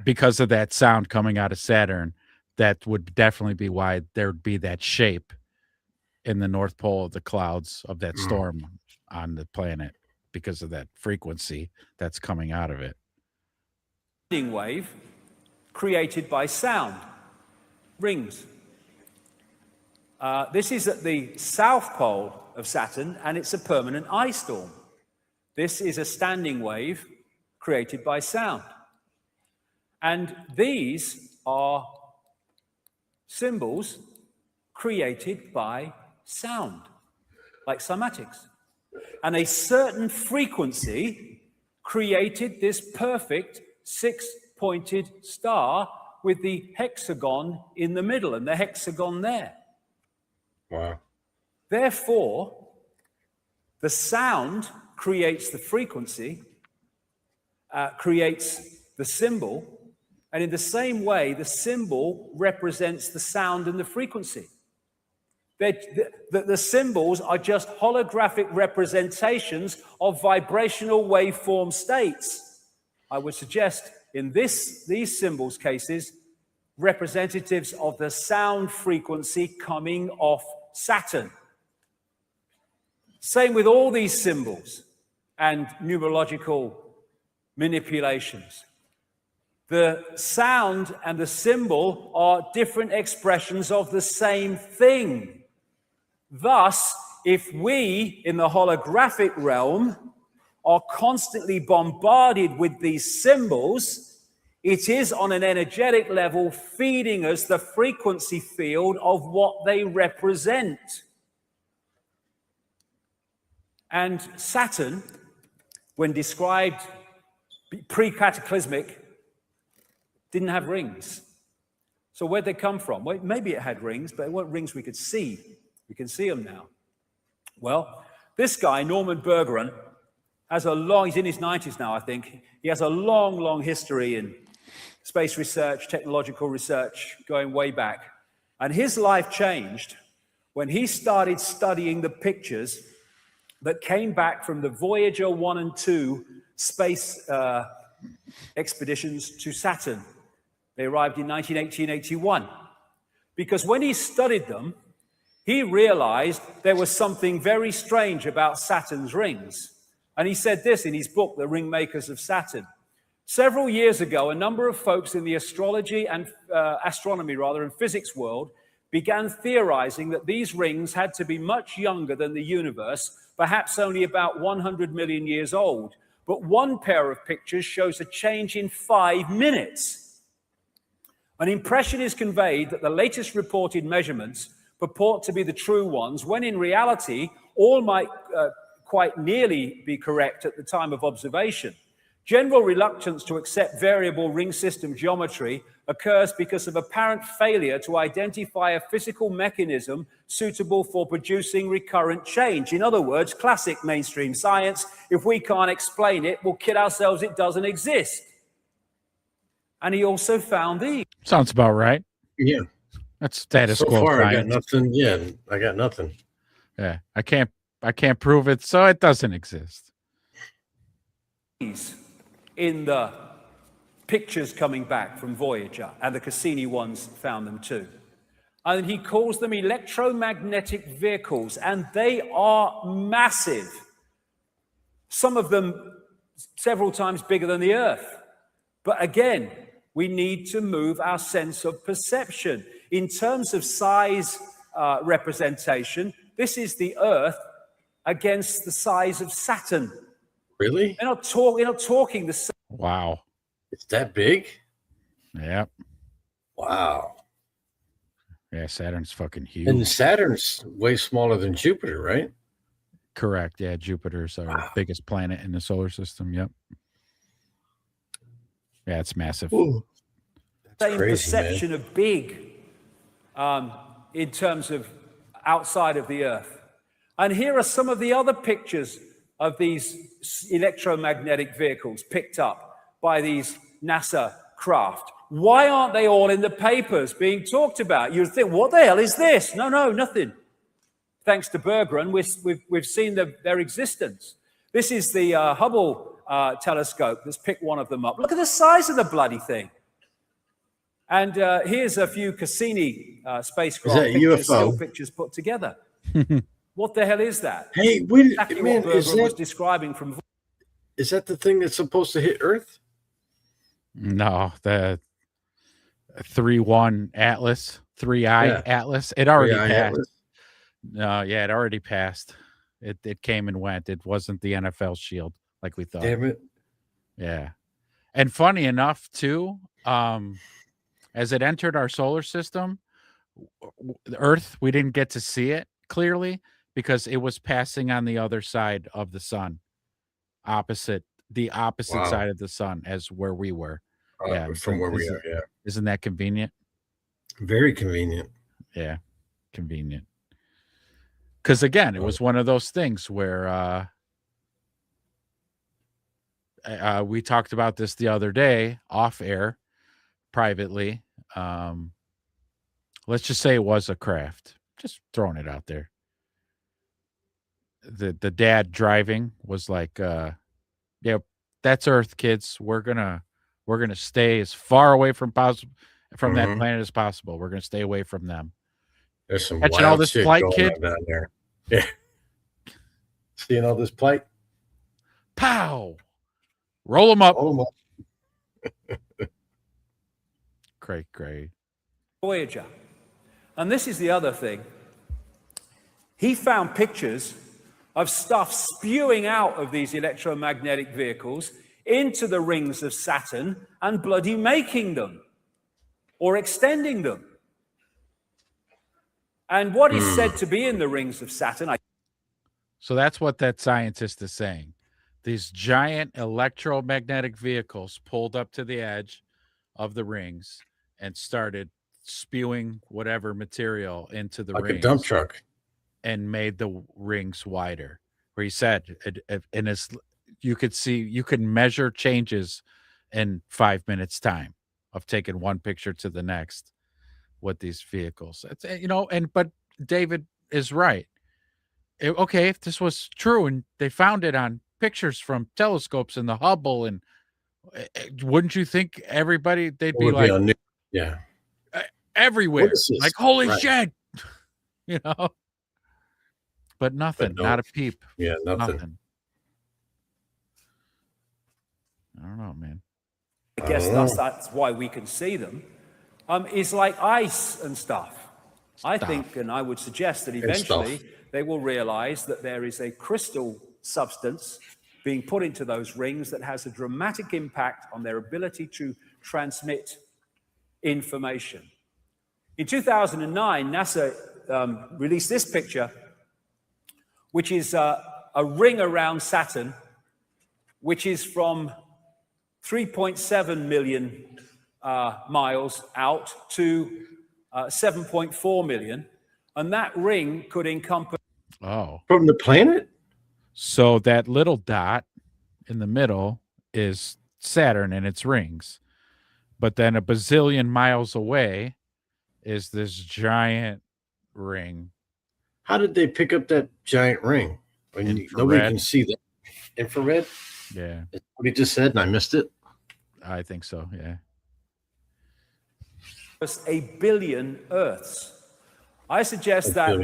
because of that sound coming out of Saturn, that would definitely be why there would be that shape in the North Pole of the clouds of that storm on the planet because of that frequency that's coming out of it. Wave created by sound. Rings. This is at the south pole of Saturn, and it's a permanent ice storm. This is a standing wave created by sound. And these are symbols created by sound, like cymatics. And a certain frequency created this perfect 6-pointed star with the hexagon in the middle and the hexagon there. Wow. Therefore, the sound creates the frequency, creates the symbol, and in the same way, the symbol represents the sound and the frequency. The symbols are just holographic representations of vibrational waveform states. I would suggest in these symbols cases, representatives of the sound frequency coming off Saturn. Same with all these symbols and numerological manipulations. The sound and the symbol are different expressions of the same thing. Thus, if we in the holographic realm are constantly bombarded with these symbols, it is on an energetic level feeding us the frequency field of what they represent. And Saturn, when described pre-cataclysmic, didn't have rings. So where'd they come from? Well, maybe it had rings, but it weren't rings we could see. We can see them now. Well, this guy, Norman Bergeron, has he's in his 90s now, I think. He has a long, long history in space research, technological research, going way back. And his life changed when he started studying the pictures that came back from the Voyager 1 and 2 space expeditions to Saturn. They arrived in 1980-81. Because when he studied them, he realized there was something very strange about Saturn's rings. And he said this in his book, The Ring Makers of Saturn. Several years ago, a number of folks in the astronomy and physics world began theorizing that these rings had to be much younger than the universe, perhaps only about 100 million years old. But one pair of pictures shows a change in 5 minutes. An impression is conveyed that the latest reported measurements purport to be the true ones, when in reality, all might quite nearly be correct at the time of observation. General reluctance to accept variable ring system geometry occurs because of apparent failure to identify a physical mechanism suitable for producing recurrent change. In other words, classic mainstream science, if we can't explain it, we'll kid ourselves it doesn't exist. And he also found these. Sounds about right. Yeah. That's status So quo far, science. I got nothing. Yeah, I got nothing. Yeah, I can't prove it, so it doesn't exist. In the pictures coming back from Voyager, and the Cassini ones found them too. And he calls them electromagnetic vehicles, and they are massive. Some of them several times bigger than the Earth. But again, we need to move our sense of perception. In terms of size representation, this is the Earth against the size of Saturn. Really? We're not talking the same. Wow. It's that big? Yep. Wow. Yeah, Saturn's fucking huge. And Saturn's way smaller than Jupiter, right? Correct. Yeah, Jupiter's our biggest planet in the solar system. Yep. Yeah, it's massive. Ooh. Same perception man. of big in terms of outside of the Earth. And here are some of the other pictures of these electromagnetic vehicles picked up by these NASA craft. Why aren't they all in the papers being talked about? You'd think, what the hell is this? No, nothing. Thanks to Bergeron, we've seen their existence. This is the Hubble telescope that's picked one of them up. Look at the size of the bloody thing. And here's a few Cassini spacecraft pictures, still pictures put together. What the hell is that? Hey, wait, exactly man, what Bergeron was describing from. Is that the thing that's supposed to hit Earth? No, the 3-1 Atlas, 3i Atlas. It already passed. Atlas. No, yeah, it already passed. It came and went. It wasn't the NFL shield like we thought. Damn it. Yeah. And funny enough, too, as it entered our solar system, the Earth, we didn't get to see it clearly because it was passing on the other side of the sun, the opposite side of the sun as where we were. From where we are, yeah. Isn't that convenient? Very convenient. Yeah, convenient. Because again, it was one of those things where we talked about this the other day off air, privately. Let's just say it was a craft. Just throwing it out there. The dad driving was like, yeah, that's Earth, kids. We're gonna stay as far away from that planet as possible. We're gonna stay away from them. There's some catching wild all this shit flight, going kid. on down there. Yeah. Seeing all this plight? Pow! Roll them up. Roll 'em up. Great. Voyager. And this is the other thing. He found pictures of stuff spewing out of these electromagnetic vehicles into the rings of Saturn and bloody making them or extending them. And what is said to be in the rings of Saturn. So that's what that scientist is saying. These giant electromagnetic vehicles pulled up to the edge of the rings and started spewing whatever material into the like rings. a dump truck. And made the rings wider. Where he said, you could measure changes in 5 minutes time of taking one picture to the next with these vehicles. It's, but David is right. Okay, if this was true and they found it on pictures from telescopes in the Hubble, and wouldn't you think everybody they'd be like, yeah, everywhere, like holy shit, But nothing, not a peep. Yeah, nothing. I don't know, man. I guess that's why we can see them. Is like ice and stuff. I think, and I would suggest that eventually they will realize that there is a crystal substance being put into those rings that has a dramatic impact on their ability to transmit information. In 2009, NASA released this picture, which is a ring around Saturn, which is from 3.7 million miles out to 7.4 million. And that ring could encompass... Oh. From the planet? So that little dot in the middle is Saturn and its rings. But then a bazillion miles away is this giant ring. How did they pick up that giant ring? When nobody can see that. Infrared? Yeah. That's what he just said, and I missed it? I think so, yeah. 1 billion Earths. I suggest that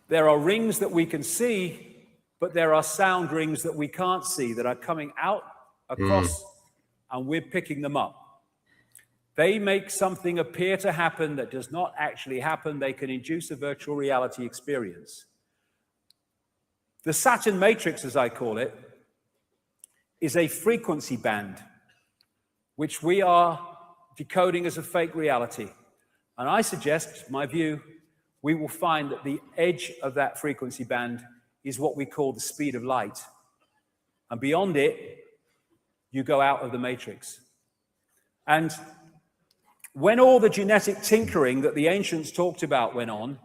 there are rings that we can see, but there are sound rings that we can't see that are coming out across, and we're picking them up. They make something appear to happen that does not actually happen. They can induce a virtual reality experience. The Saturn matrix, as I call it, is a frequency band, which we are decoding as a fake reality. And I suggest, my view, we will find that the edge of that frequency band is what we call the speed of light. And beyond it, you go out of the matrix. And when all the genetic tinkering that the ancients talked about went on,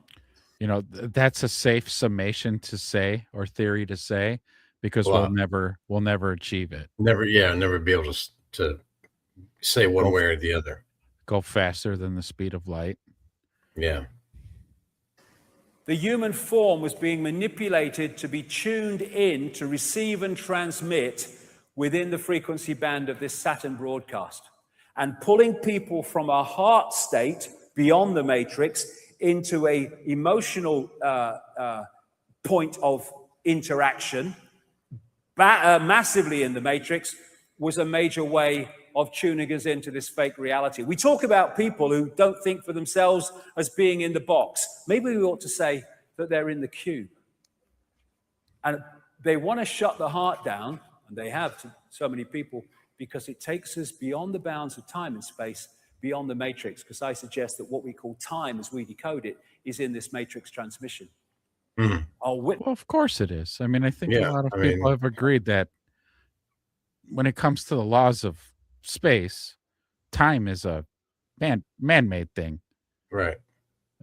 you know, that's a safe summation to say, or theory to say, because we'll never achieve it. Never be able to say one way or the other. Go faster than the speed of light. Yeah. The human form was being manipulated to be tuned in to receive and transmit within the frequency band of this Saturn broadcast, and pulling people from a heart state beyond the matrix into a emotional point of interaction massively in the matrix was a major way of tuning us into this fake reality. We talk about people who don't think for themselves as being in the box. Maybe we ought to say that they're in the cube. And they want to shut the heart down, and they have to so many people, because it takes us beyond the bounds of time and space, beyond the matrix, because I suggest that what we call time as we decode it is in this matrix transmission. Well, of course it is. I mean, I think a lot of people have agreed that when it comes to the laws of space, time is a man-made thing. Right.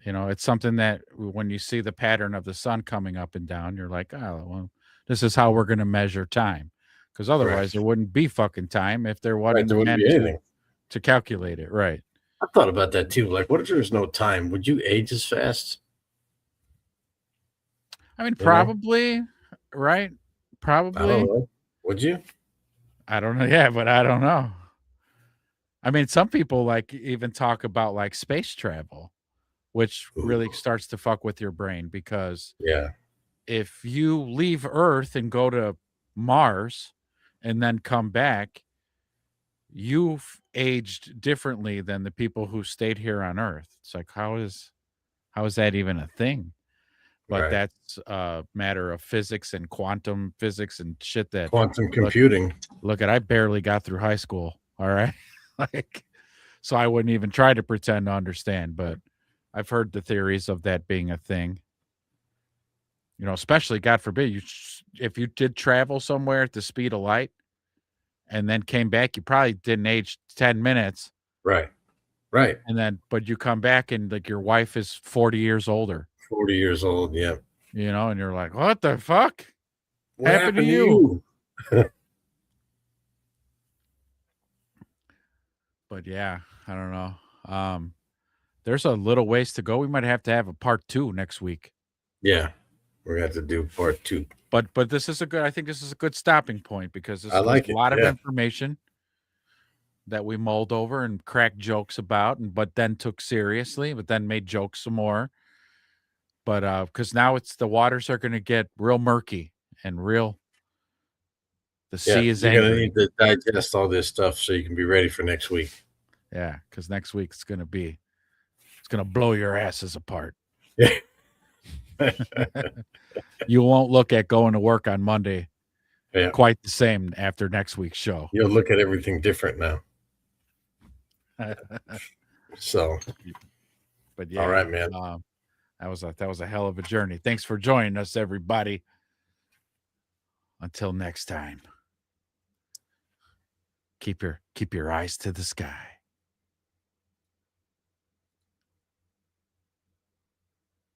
You know, it's something that when you see the pattern of the sun coming up and down, you're like, oh, well, this is how we're going to measure time. Because otherwise there wouldn't be fucking time if there wasn't meant to calculate it. Right. I thought about that too. Like, what if there's no time? Would you age as fast? I mean, probably, right? Probably. I don't know. Would you? I don't know. Yeah, but I don't know. I mean, some people like even talk about like space travel, which really starts to fuck with your brain, because if you leave Earth and go to Mars and then come back, you've aged differently than the people who stayed here on Earth. It's like, how is that even a thing? But that's a matter of physics and quantum physics and shit. That quantum computing. Look at, I barely got through high school. All right. Like, so I wouldn't even try to pretend to understand, but I've heard the theories of that being a thing. You know, especially, God forbid, if you did travel somewhere at the speed of light and then came back, you probably didn't age 10 minutes. Right. And then, but you come back and like your wife is 40 years older. 40 years old, yeah. You know, and you're like, what the fuck? What happened to you? But yeah, I don't know. There's a little ways to go. We might have to have a part 2 next week. Yeah, we're gonna have to do part 2. But this is I think this is a good stopping point, because this is a lot of information that we mulled over and cracked jokes about, but then took seriously, but then made jokes some more. But because now the waters are going to get real murky and real. The sea is angry. You're going to need to digest all this stuff so you can be ready for next week. Yeah, because next week it's going to be It's going to blow your asses apart. Yeah. You won't look at going to work on Monday Yeah. quite the same after next week's show. You'll look at everything different now. So, but yeah, all right, man. That was a hell of a journey. Thanks for joining us, everybody. Until next time, keep your eyes to the sky.